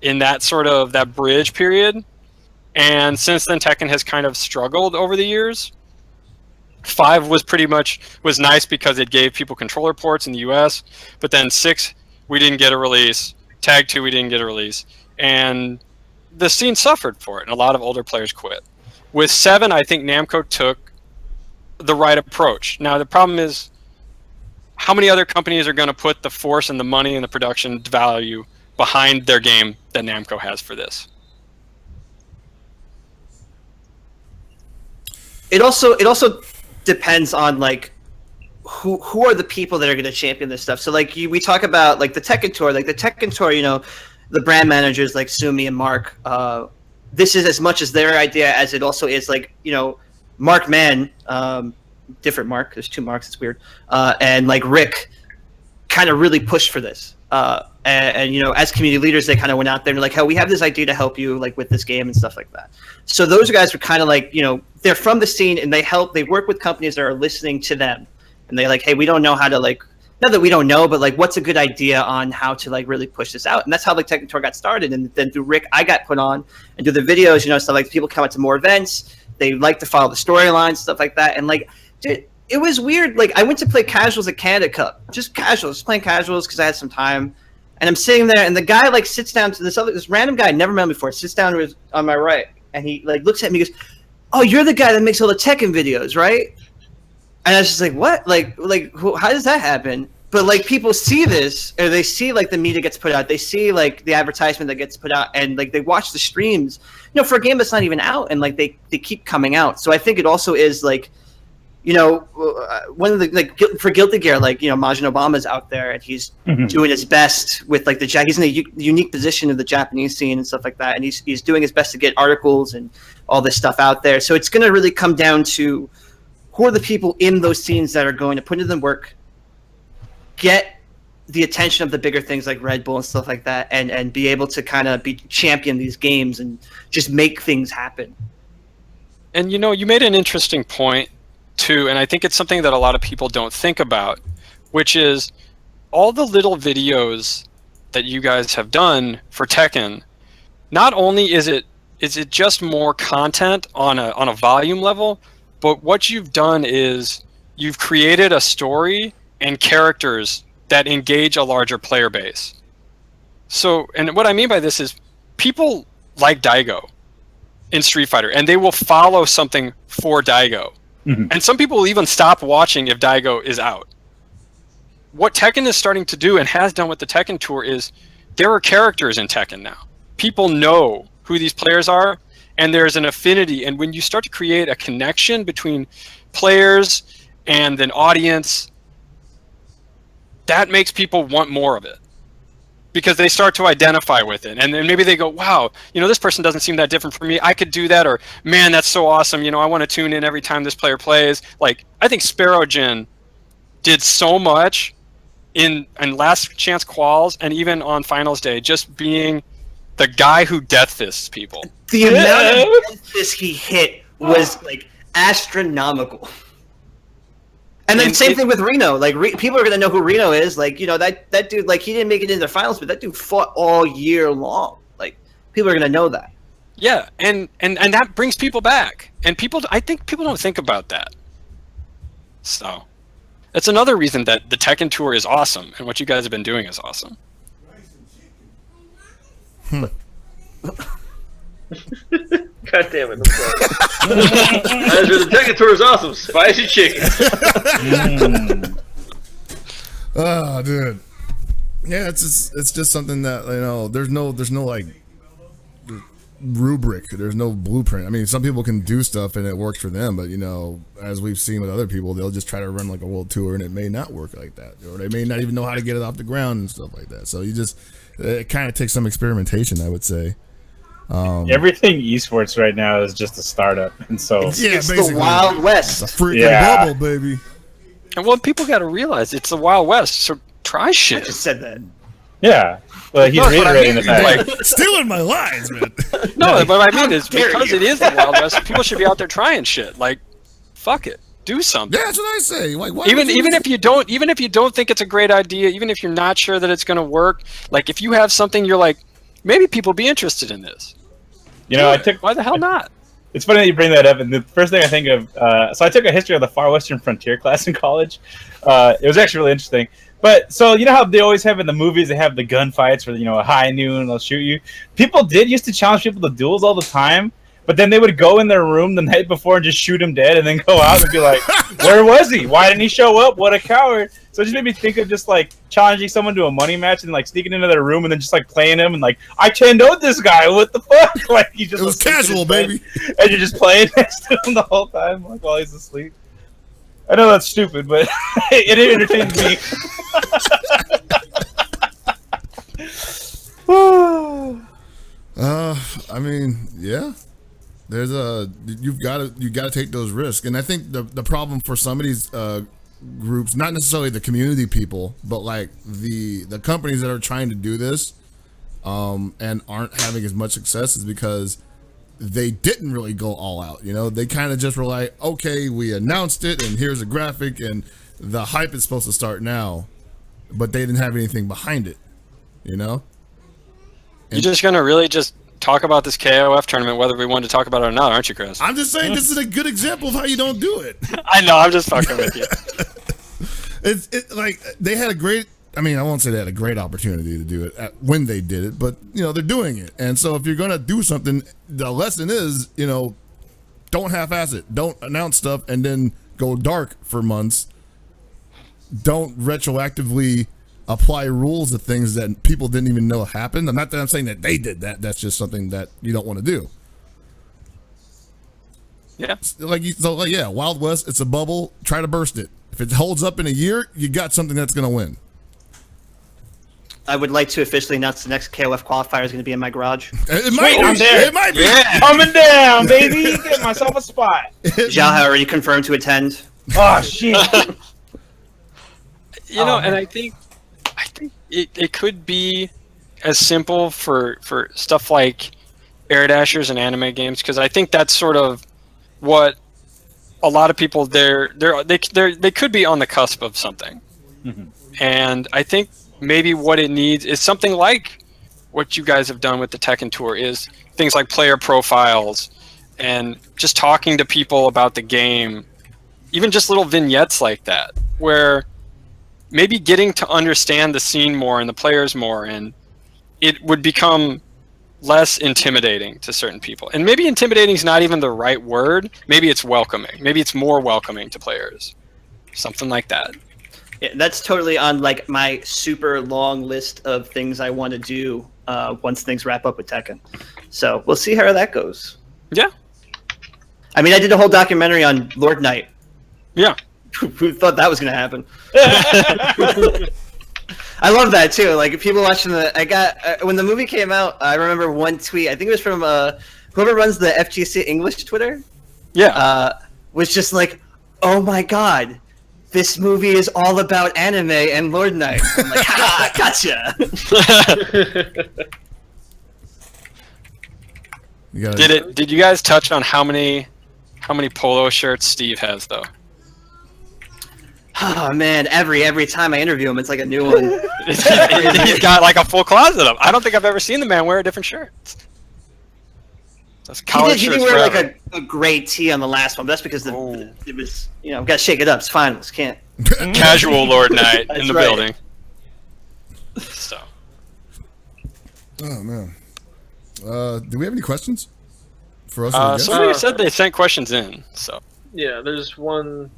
Speaker 6: in that sort of that bridge period. And since then, Tekken has kind of struggled over the years. 5 was nice because it gave people controller ports in the US, but then 6 we didn't get a release. Tag 2 we didn't get a release, and the scene suffered for it, and a lot of older players quit. With 7, I think Namco took the right approach. Now the problem is, how many other companies are going to put the force and the money and the production value behind their game that Namco has for this?
Speaker 8: It also depends on like who are the people that are going to champion this stuff. So like we talk about like the Tekken Tour, you know, the brand managers like Sumi and Mark. This is as much as their idea as it also is like, you know, Mark Mann, different Mark. There's 2 Marks. It's weird. And like Rick, kind of really pushed for this. And you know, as community leaders, they kind of went out there and like, "Hell, we have this idea to help you like with this game and stuff like that." So those guys were kind of like, you know, they're from the scene and they work with companies that are listening to them, and they're like, "Hey, we don't know how to like, not that we don't know, but like, what's a good idea on how to like really push this out?" And that's how like Tekken Tour got started. And then through Rick, I got put on and do the videos, you know, stuff like people come out to more events. They like to follow the storylines, stuff like that, and like, dude. It was weird. Like I went to play casuals at Canada Cup, just playing casuals because I had some time, and I'm sitting there, and the guy like sits down to this random guy I never met before, sits down on my right, and he like looks at me, and goes, "Oh, you're the guy that makes all the Tekken videos, right?" And I was just like, "What? Like, how does that happen?" But like people see this, or they see like the media gets put out, they see like the advertisement that gets put out, and like they watch the streams, you know, for a game that's not even out, and like they keep coming out. So I think it also is like, you know, one of the like for Guilty Gear, like, you know, Majin Obama's out there and he's doing his best with like he's in a unique position of the Japanese scene and stuff like that, and he's doing his best to get articles and all this stuff out there. So it's going to really come down to who are the people in those scenes that are going to put in the work, get the attention of the bigger things like Red Bull and stuff like that, and be able to kind of champion these games and just make things happen.
Speaker 6: And you know, you made an interesting point too, and I think it's something that a lot of people don't think about, which is all the little videos that you guys have done for Tekken. Not only is it just more content on a volume level, but what you've done is you've created a story and characters that engage a larger player base. So, and what I mean by this is people like Daigo in Street Fighter, and they will follow something for Daigo. And some people will even stop watching if Daigo is out. What Tekken is starting to do, and has done with the Tekken Tour, is there are characters in Tekken now. People know who these players are, and there's an affinity. And when you start to create a connection between players and an audience, that makes people want more of it, because they start to identify with it. And then maybe they go, wow, you know, this person doesn't seem that different from me. I could do that. Or, man, that's so awesome. You know, I want to tune in every time this player plays. Like, I think Sparrow Jin did so much in Last Chance Quals and even on Finals Day, just being the guy who death fists people.
Speaker 8: The amount of death fists he hit was, like, astronomical. And then same thing with Reno. Like people are gonna know who Reno is. Like, you know, that dude. Like, he didn't make it into the finals, but that dude fought all year long. Like, people are gonna know that.
Speaker 6: Yeah, and that brings people back. And I think people don't think about that. So, that's another reason that the Tekken Tour is awesome, and what you guys have been doing is awesome.
Speaker 5: God damn it! The Tekken Tour is awesome. Spicy chicken.
Speaker 1: Oh, dude. Yeah, it's just something that, you know, there's no like rubric. There's no blueprint. I mean, some people can do stuff and it works for them, but, you know, as we've seen with other people, they'll just try to run like a world tour and it may not work like that, or they may not even know how to get it off the ground and stuff like that. So it kind of takes some experimentation, I would say.
Speaker 7: Everything esports right now is just a startup, and so
Speaker 8: it's the Wild West.
Speaker 1: It's a freaking bubble, baby.
Speaker 6: And well, people got to realize it's the Wild West. So try shit.
Speaker 8: I just said that.
Speaker 7: Yeah, well, he's reiterating the fact.
Speaker 1: Like, stealing my lines, man.
Speaker 6: No, what I mean is because it is the Wild West, people should be out there trying shit. Like, fuck it, do something.
Speaker 1: Yeah, that's what I say. Like,
Speaker 6: even if you don't think it's a great idea, even if you're not sure that it's going to work, like if you have something, you're like, maybe people be interested in this.
Speaker 7: You know,
Speaker 6: why the hell not?
Speaker 7: It's funny that you bring that up, and the first thing I think of, so I took a history of the Far Western Frontier class in college. It was actually really interesting. But, so, you know how they always have in the movies, they have the gunfights where, a high noon, they'll shoot you. People used to challenge people to duels all the time, but then they would go in their room the night before and just shoot him dead and then go out and be like, where was he? Why didn't he show up? What a coward. So it just made me think of just, challenging someone to a money match and, sneaking into their room and then just, playing him and, I 10-0'd this guy. What the fuck? It
Speaker 1: was casual, baby.
Speaker 7: And you're just playing next to him the whole time, while he's asleep. I know that's stupid, but it entertains me.
Speaker 1: I mean, yeah. There's you gotta take those risks, and I think the problem for some of these groups, not necessarily the community people, but the companies that are trying to do this, and aren't having as much success, is because they didn't really go all out. They kind of just were like, okay, we announced it, and here's a graphic, and the hype is supposed to start now, but they didn't have anything behind it.
Speaker 6: You're just gonna really just talk about this KOF tournament, whether we wanted to talk about it or not, aren't you, Chris?
Speaker 1: I'm just saying this is a good example of how you don't do it.
Speaker 6: I know, I'm just fucking with you.
Speaker 1: It's they had a great, I won't say they had a great opportunity to do it when they did it, but they're doing it. And so if you're gonna do something, the lesson is, don't half-ass it. Don't announce stuff and then go dark for months. Don't retroactively apply rules to things that people didn't even know happened. Not that I'm saying that they did that. That's just something that you don't want to do.
Speaker 6: Yeah.
Speaker 1: Wild West, it's a bubble. Try to burst it. If it holds up in a year, you got something that's going to win.
Speaker 8: I would like to officially announce the next KOF qualifier is going to be in my garage.
Speaker 1: It might be. I'm there. It might be.
Speaker 7: Yeah. Coming down, baby. Get myself a spot.
Speaker 8: Zhao already confirmed to attend.
Speaker 7: Oh, shit.
Speaker 6: And I think it could be as simple for stuff like air dashers and anime games, because I think that's sort of what a lot of people they could be on the cusp of something. Mm-hmm. And I think maybe what it needs is something like what you guys have done with the Tekken Tour, is things like player profiles and just talking to people about the game, even just little vignettes like that, where maybe getting to understand the scene more and the players more, and it would become less intimidating to certain people. And maybe intimidating is not even the right word. Maybe it's welcoming. Maybe it's more welcoming to players. Something like that.
Speaker 8: Yeah, that's totally on my super long list of things I want to do once things wrap up with Tekken. So we'll see how that goes.
Speaker 6: Yeah.
Speaker 8: I did a whole documentary on Lord Knight.
Speaker 6: Yeah.
Speaker 8: Who thought that was going to happen? I love that too. People watching when the movie came out, I remember one tweet. I think it was from whoever runs the FGC English Twitter.
Speaker 6: Yeah.
Speaker 8: Was just like, oh my god, this movie is all about anime and Lord Knight. I'm like, ha, gotcha.
Speaker 6: Did you guys touch on how many polo shirts Steve has though?
Speaker 8: Oh man, every time I interview him, it's like a new one.
Speaker 6: He's got a full closet of them. I don't think I've ever seen the man wear a different shirt. That's college
Speaker 8: he didn't wear a gray tee on the last one, but that's because it was, I've got to shake it up. It's finals, can't.
Speaker 6: Casual Lord Knight in the building. So.
Speaker 1: Oh man. Do we have any questions for us?
Speaker 6: Somebody said they sent questions in. So.
Speaker 9: Yeah, there's 1,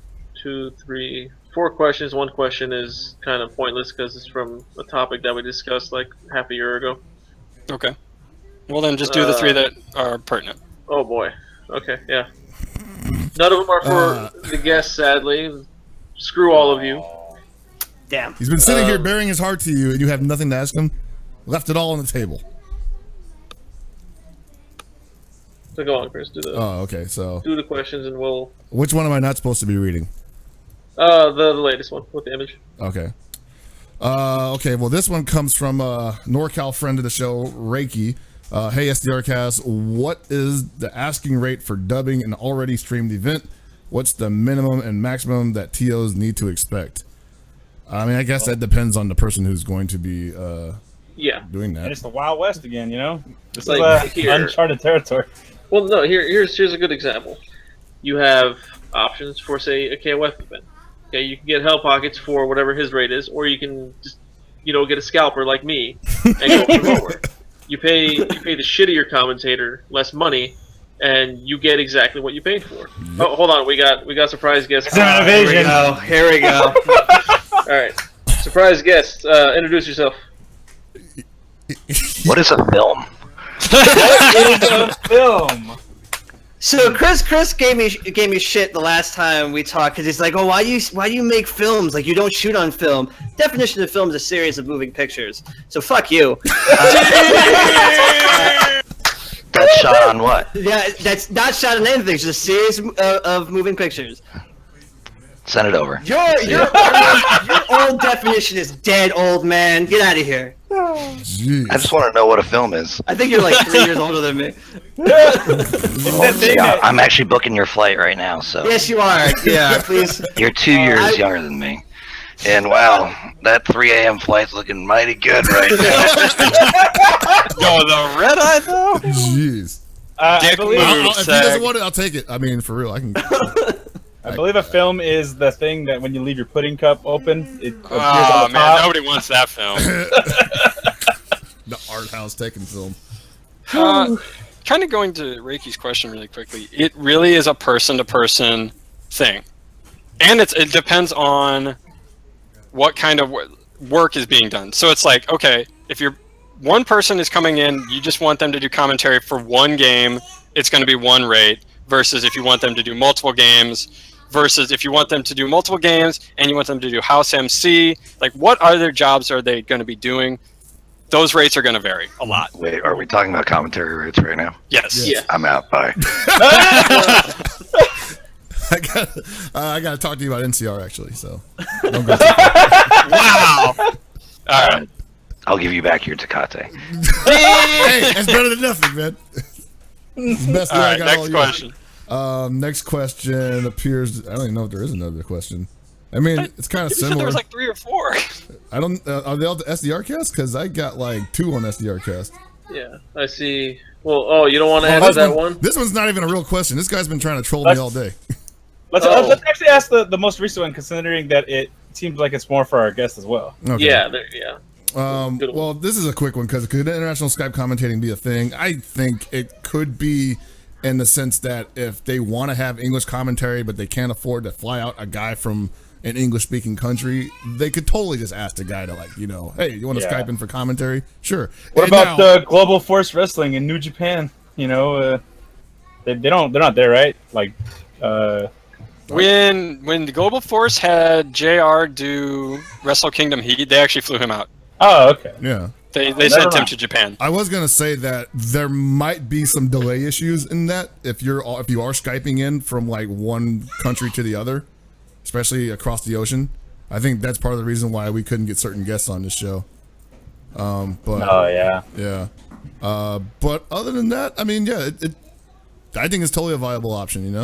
Speaker 9: 2, 3, 4 questions. One question is kind of pointless because it's from a topic that we discussed half a year ago.
Speaker 6: Okay. Well, then just do the 3 that are pertinent.
Speaker 9: Oh boy. Okay, yeah. None of them are for the guests, sadly. Screw all of you.
Speaker 8: Damn.
Speaker 1: He's been sitting here bearing his heart to you, and you have nothing to ask him. Left it all on the table.
Speaker 9: So go on, Chris. Do the.
Speaker 1: Oh, okay. So.
Speaker 9: Do the questions, and we'll.
Speaker 1: Which one am I not supposed to be reading?
Speaker 9: The latest one with the image.
Speaker 1: Okay. Okay. Well, this one comes from NorCal friend of the show, Reiki. Hey, SDRcast, what is the asking rate for dubbing an already streamed event? What's the minimum and maximum that TOs need to expect? I guess that depends on the person who's going to be doing that.
Speaker 7: And it's the Wild West again, This is uncharted territory.
Speaker 9: Well, no. Here's a good example. You have options for, say, a KOF event. Okay, you can get Hell Pockets for whatever his rate is, or you can just, get a scalper like me and go for lower. You pay the shittier commentator less money, and you get exactly what you paid for. Oh, hold on, we got surprise guests.
Speaker 8: Here we go. Here we go.
Speaker 9: All right, surprise guests. Introduce yourself.
Speaker 10: What is a film?
Speaker 2: What is a film?
Speaker 8: So Chris gave me shit the last time we talked because he's like, oh, why do you make films? Like, you don't shoot on film. Definition of film is a series of moving pictures. So fuck you.
Speaker 10: That's shot on what?
Speaker 8: Yeah, that's not shot on anything. It's just a series of moving pictures.
Speaker 10: Send it over.
Speaker 8: Your old definition is dead, old man. Get out of here.
Speaker 1: Jeez.
Speaker 10: I just want to know what a film is.
Speaker 8: I think you're like 3 years older than me.
Speaker 10: Yeah, I'm actually booking your flight right now, so.
Speaker 8: Yes, you are. Yeah, please.
Speaker 10: You're 2 years younger than me. And wow, that 3 a.m. flight's looking mighty good right now.
Speaker 6: Yo, the red eye though?
Speaker 1: Jeez.
Speaker 6: I believe
Speaker 1: if he doesn't want it, I'll take it. I mean, for real, I can.
Speaker 7: I believe a film is the thing that when you leave your pudding cup open, it appears
Speaker 6: Oh
Speaker 7: on the
Speaker 6: man,
Speaker 7: top.
Speaker 6: nobody wants that film.
Speaker 1: The art house Tekken film.
Speaker 6: Kind of going to Reiki's question really quickly. It really is a person-to-person thing, and it depends on what kind of work is being done. So it's like, okay, if one person is coming in, you just want them to do commentary for one game, it's going to be one rate. Versus if you want them to do multiple games, versus if you want them to do multiple games and you want them to do house MC, like what other jobs are they going to be doing? Those rates are going to vary a lot.
Speaker 10: Wait, are we talking about commentary rates right now?
Speaker 6: Yes.
Speaker 9: Yeah.
Speaker 10: I'm out. Bye.
Speaker 1: I got to talk to you about NCR actually. So. Don't go
Speaker 6: Wow. All right.
Speaker 10: I'll give you back your Tecate.
Speaker 1: Hey, that's better than nothing, man. Best
Speaker 6: All
Speaker 1: way I
Speaker 6: right,
Speaker 1: got
Speaker 6: next
Speaker 1: all year.
Speaker 6: question.
Speaker 1: Next question appears. I don't even know if there is another question. I mean, it's kind of
Speaker 6: You said
Speaker 1: similar.
Speaker 6: there was like 3 or 4.
Speaker 1: I don't. Are they all the SDR cast? Because I got like 2 on SDR cast.
Speaker 9: Yeah, I see. Well, you don't want to answer that one?
Speaker 1: This one's not even a real question. This guy's been trying to troll me all day.
Speaker 7: Let's actually ask the most recent one, considering that it seems like it's more for our guests as well.
Speaker 1: Okay.
Speaker 9: Yeah.
Speaker 1: Well, this is a quick one because could international Skype commentating be a thing? I think it could be, in the sense that if they want to have English commentary but they can't afford to fly out a guy from an English-speaking country, they could totally just ask the guy to, like, hey, you want to Skype in for commentary? Sure.
Speaker 7: What about the Global Force Wrestling in New Japan? They're not there, right? Like,
Speaker 6: when the Global Force had JR do Wrestle Kingdom Heat, they actually flew him out.
Speaker 7: Oh, okay.
Speaker 1: Yeah.
Speaker 6: They sent him to Japan.
Speaker 1: I was gonna say that there might be some delay issues in that if you are Skyping in from like one country to the other, especially across the ocean. I think that's part of the reason why we couldn't get certain guests on this show. But but other than that, I mean, yeah, I think it's totally a viable option.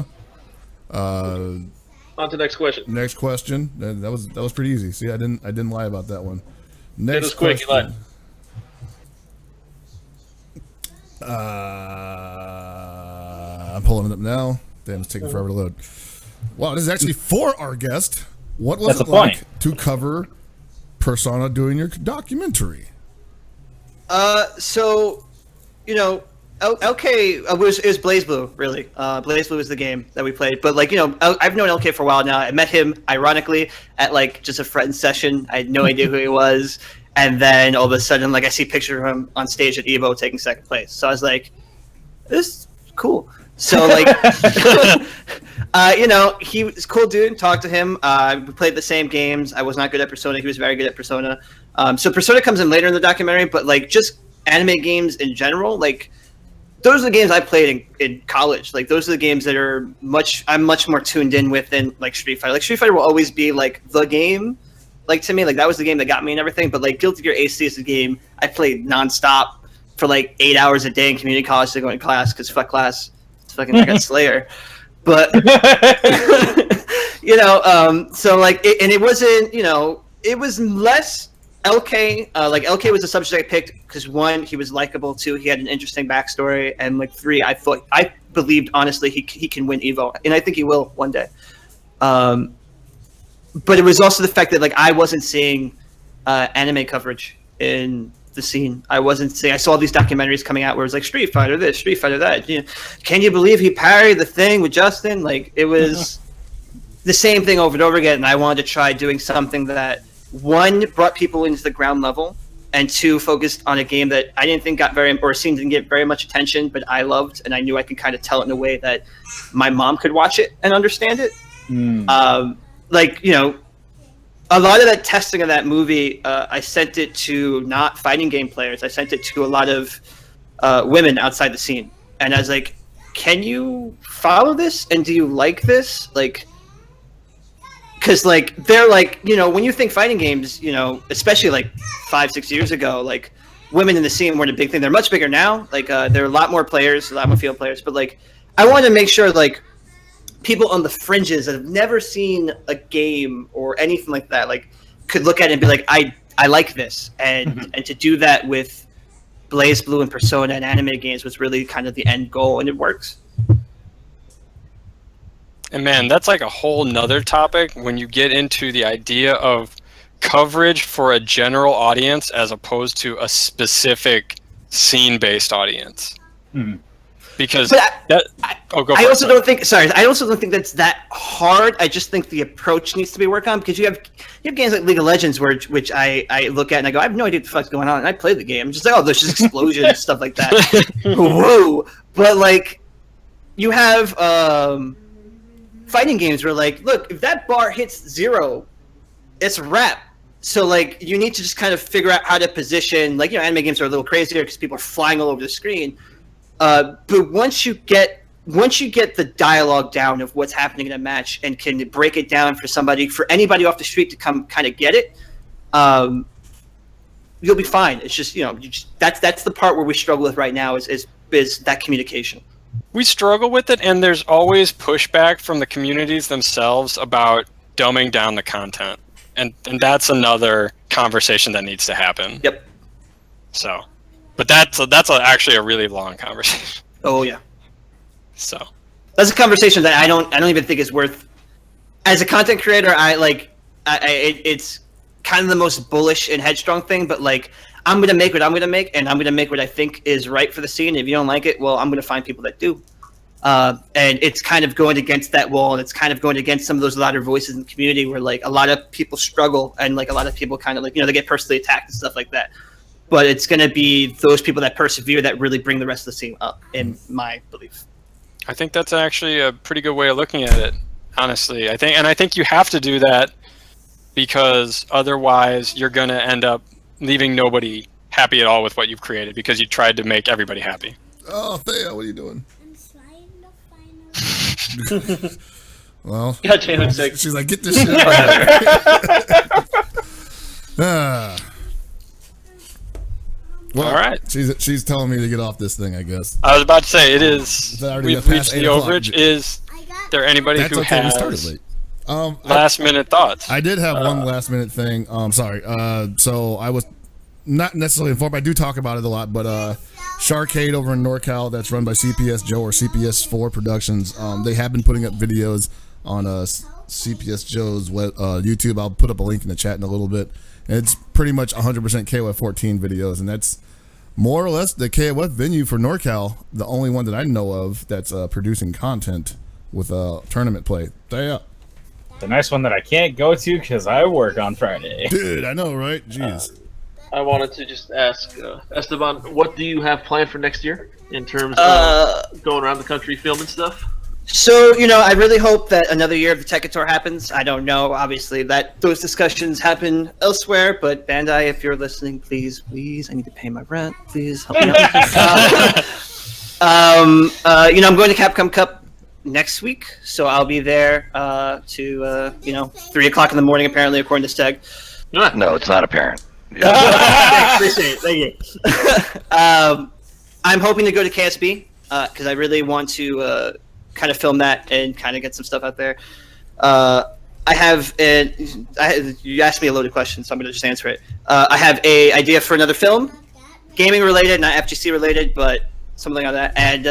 Speaker 9: On to the next question.
Speaker 1: Next question. That was pretty easy. See, I didn't lie about that one. Next
Speaker 9: it was quick. You lied.
Speaker 1: I'm pulling it up now. Damn, it's taking forever to load. Wow, this is actually for our guest. What was it like to cover Persona doing your documentary?
Speaker 8: So, LK it was BlazBlue, really. BlazBlue was the game that we played. But, I've known LK for a while now. I met him, ironically, at, just a friend session. I had no idea who he was. And then, all of a sudden, I see a picture of him on stage at EVO taking second place. So I was like, this is cool. So, he was a cool dude. Talked to him. We played the same games. I was not good at Persona. He was very good at Persona. So Persona comes in later in the documentary, but, just anime games in general, those are the games I played in college. Those are the games that I'm much more tuned in with than Street Fighter. Street Fighter will always be the game. To me, that was the game that got me and everything. But Guilty Gear AC is a game I played nonstop for 8 hours a day in community college to go in class because fuck class. It's fucking I got Slayer. But so and it wasn't, it was less. LK, LK was the subject I picked because 1, he was likable. 2, he had an interesting backstory, and 3, I believed honestly he can win Evo, and I think he will one day. But it was also the fact that I wasn't seeing anime coverage in the scene. I saw all these documentaries coming out where it was Street Fighter this, Street Fighter that. Can you believe he parried the thing with Justin? It was the same thing over and over again, and I wanted to try doing something that 1, brought people into the ground level, and 2, focused on a game that I didn't think didn't get very much attention, but I loved, and I knew I could kind of tell it in a way that my mom could watch it and understand it. A lot of that testing of that movie, I sent it to not fighting game players. I sent it to a lot of women outside the scene, and I was like, "Can you follow this? And do you like this?" Because they're when you think fighting games, especially 5-6 years ago, women in the scene weren't a big thing. They're much bigger now. There are a lot more players, a lot more field players. But I wanted to make sure people on the fringes that have never seen a game or anything like that, could look at it and be I like this. And and to do that with Blaze Blue and Persona and anime games was really kind of the end goal, and it works.
Speaker 6: And man, that's a whole nother topic when you get into the idea of coverage for a general audience as opposed to a specific scene-based audience. Because I also don't think that's that hard. I just think the approach needs to be worked on, because you have games like League of Legends which I look at and I go, I have no idea what the fuck's going on, and I play the game. I'm just there's just explosions and stuff like that. Whoa. But you have fighting games where look, if that bar hits 0, it's a wrap. So you need to just kind of figure out how to position. Anime games are a little crazier because people are flying all over the screen. But once you get the dialogue down of what's happening in a match and can break it down for anybody off the street to come kind of get it, you'll be fine. It's just that's the part where we struggle with right now is that communication. We struggle with it, and there's always pushback from the communities themselves about dumbing down the content, and that's another conversation that needs to happen.
Speaker 8: Yep.
Speaker 6: So, but that's actually a really long conversation.
Speaker 8: Oh yeah.
Speaker 6: So
Speaker 8: that's a conversation that I don't even think is worth. As a content creator, it's kind of the most bullish and headstrong thing, but I'm going to make what I'm going to make, and I'm going to make what I think is right for the scene. If you don't like it, well, I'm going to find people that do. And it's kind of going against that wall, and it's kind of going against some of those louder voices in the community where a lot of people struggle, and a lot of people kind of they get personally attacked and stuff like that. But it's going to be those people that persevere that really bring the rest of the scene up, in my belief.
Speaker 6: I think that's actually a pretty good way of looking at it, honestly. I think you have to do that, because otherwise you're going to end up leaving nobody happy at all with what you've created, because you tried to make everybody happy.
Speaker 1: Oh, Thea, what are you doing?
Speaker 11: I'm trying to find a
Speaker 1: Well,
Speaker 9: God,
Speaker 1: she's like, get this shit out of here. Well,
Speaker 6: all right.
Speaker 1: She's telling me to get off this thing, I guess.
Speaker 6: I was about to say, we've reached the overage. Is there anybody who
Speaker 1: okay,
Speaker 6: has
Speaker 1: we started late.
Speaker 6: last minute thoughts?
Speaker 1: I did have one last minute thing. Sorry. So I was not necessarily informed. I do talk about it a lot, but Sharkade over in NorCal, that's run by CPS Joe or CPS4 Productions. They have been putting up videos on CPS Joe's YouTube. I'll put up a link in the chat in a little bit. And it's pretty much 100% KOF 14 videos, and that's more or less the KOF venue for NorCal, the only one that I know of that's producing content with tournament play. There.
Speaker 7: The nice one that I can't go to because I work on Friday.
Speaker 1: Dude, I know, right? Jeez.
Speaker 9: I wanted to just ask Esteban, what do you have planned for next year in terms of going around the country filming stuff?
Speaker 8: So, I really hope that another year of the Tekken Tour happens. I don't know, obviously, that those discussions happen elsewhere, but Bandai, if you're listening, please, I need to pay my rent. Please help me out. I'm going to Capcom Cup next week, so I'll be there to 3 o'clock in the morning, apparently, according to Steg.
Speaker 10: No, it's not apparent.
Speaker 8: Appreciate it. Thank you. I'm hoping to go to KSB because I really want to kind of film that and kind of get some stuff out there. You asked me a loaded question, so I'm going to just answer it. I have a idea for another film, gaming related, not FGC related, but something like that. And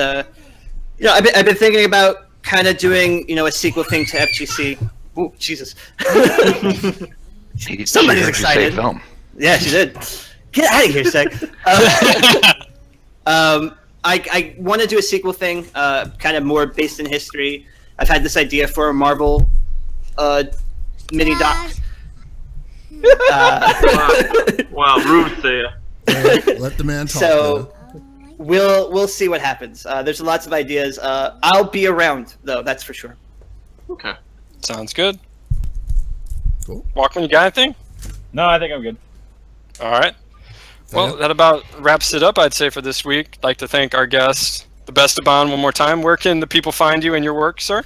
Speaker 8: I've been thinking about kind of doing a sequel thing to FGC. Oh, Jesus! Somebody's excited.
Speaker 10: Film.
Speaker 8: Yeah, she did. Get out of here, Seg. I want to do a sequel thing, kind of more based in history. I've had this idea for a Marvel mini doc.
Speaker 9: Wow, Ruth there.
Speaker 1: Let the man talk.
Speaker 8: So we'll see what happens. There's lots of ideas. I'll be around though, that's for sure.
Speaker 6: Okay, sounds good.
Speaker 1: Cool.
Speaker 6: Walkman, you got anything?
Speaker 7: No, I think I'm good.
Speaker 6: All right. Well, that about wraps it up, I'd say, for this week. I'd like to thank our guest, the Bestaban, one more time. Where can the people find you and your work, sir?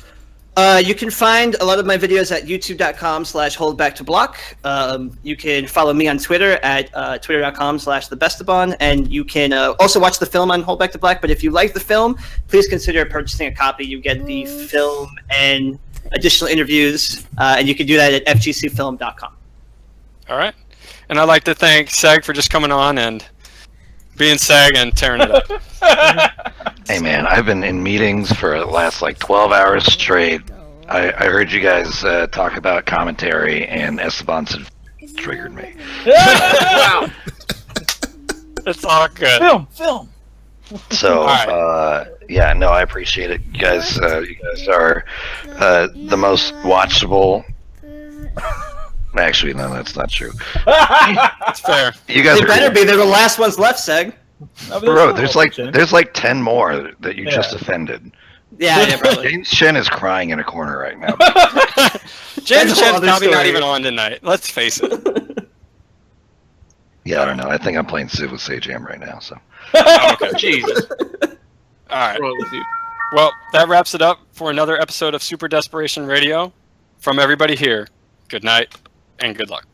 Speaker 8: You can find a lot of my videos at youtube.com/holdbacktoblock. You can follow me on Twitter at twitter.com/thebestaban, and you can also watch the film on Hold Back to Black. But if you like the film, please consider purchasing a copy. You get the film and additional interviews, and you can do that at fgcfilm.com.
Speaker 6: All right. And I'd like to thank Seg for just coming on and being Seg and tearing it up.
Speaker 10: Hey man, I've been in meetings for the last 12 hours straight. I heard you guys talk about commentary, and Esteban triggered me.
Speaker 6: Wow. It's all good.
Speaker 7: Film.
Speaker 10: So,
Speaker 6: right.
Speaker 10: yeah, no, I appreciate it. You guys are the most watchable. Actually, no, that's not true.
Speaker 6: That's fair.
Speaker 10: You guys
Speaker 8: They better be. They're the last ones left, Seg.
Speaker 10: Bro, there's like 10 more that you just offended.
Speaker 8: Yeah, probably.
Speaker 10: James Chen is crying in a corner right now.
Speaker 6: James
Speaker 8: That's a whole
Speaker 6: Chen's
Speaker 8: other
Speaker 6: probably not
Speaker 8: story.
Speaker 6: even on tonight. Let's face it.
Speaker 10: Yeah, I don't know. I think I'm playing Civ with Sage Am right now. So.
Speaker 6: Okay.
Speaker 9: Jesus.
Speaker 6: All right.
Speaker 9: Wrong with you?
Speaker 6: Well, that wraps it up for another episode of Super Desperation Radio. From everybody here, good night and good luck.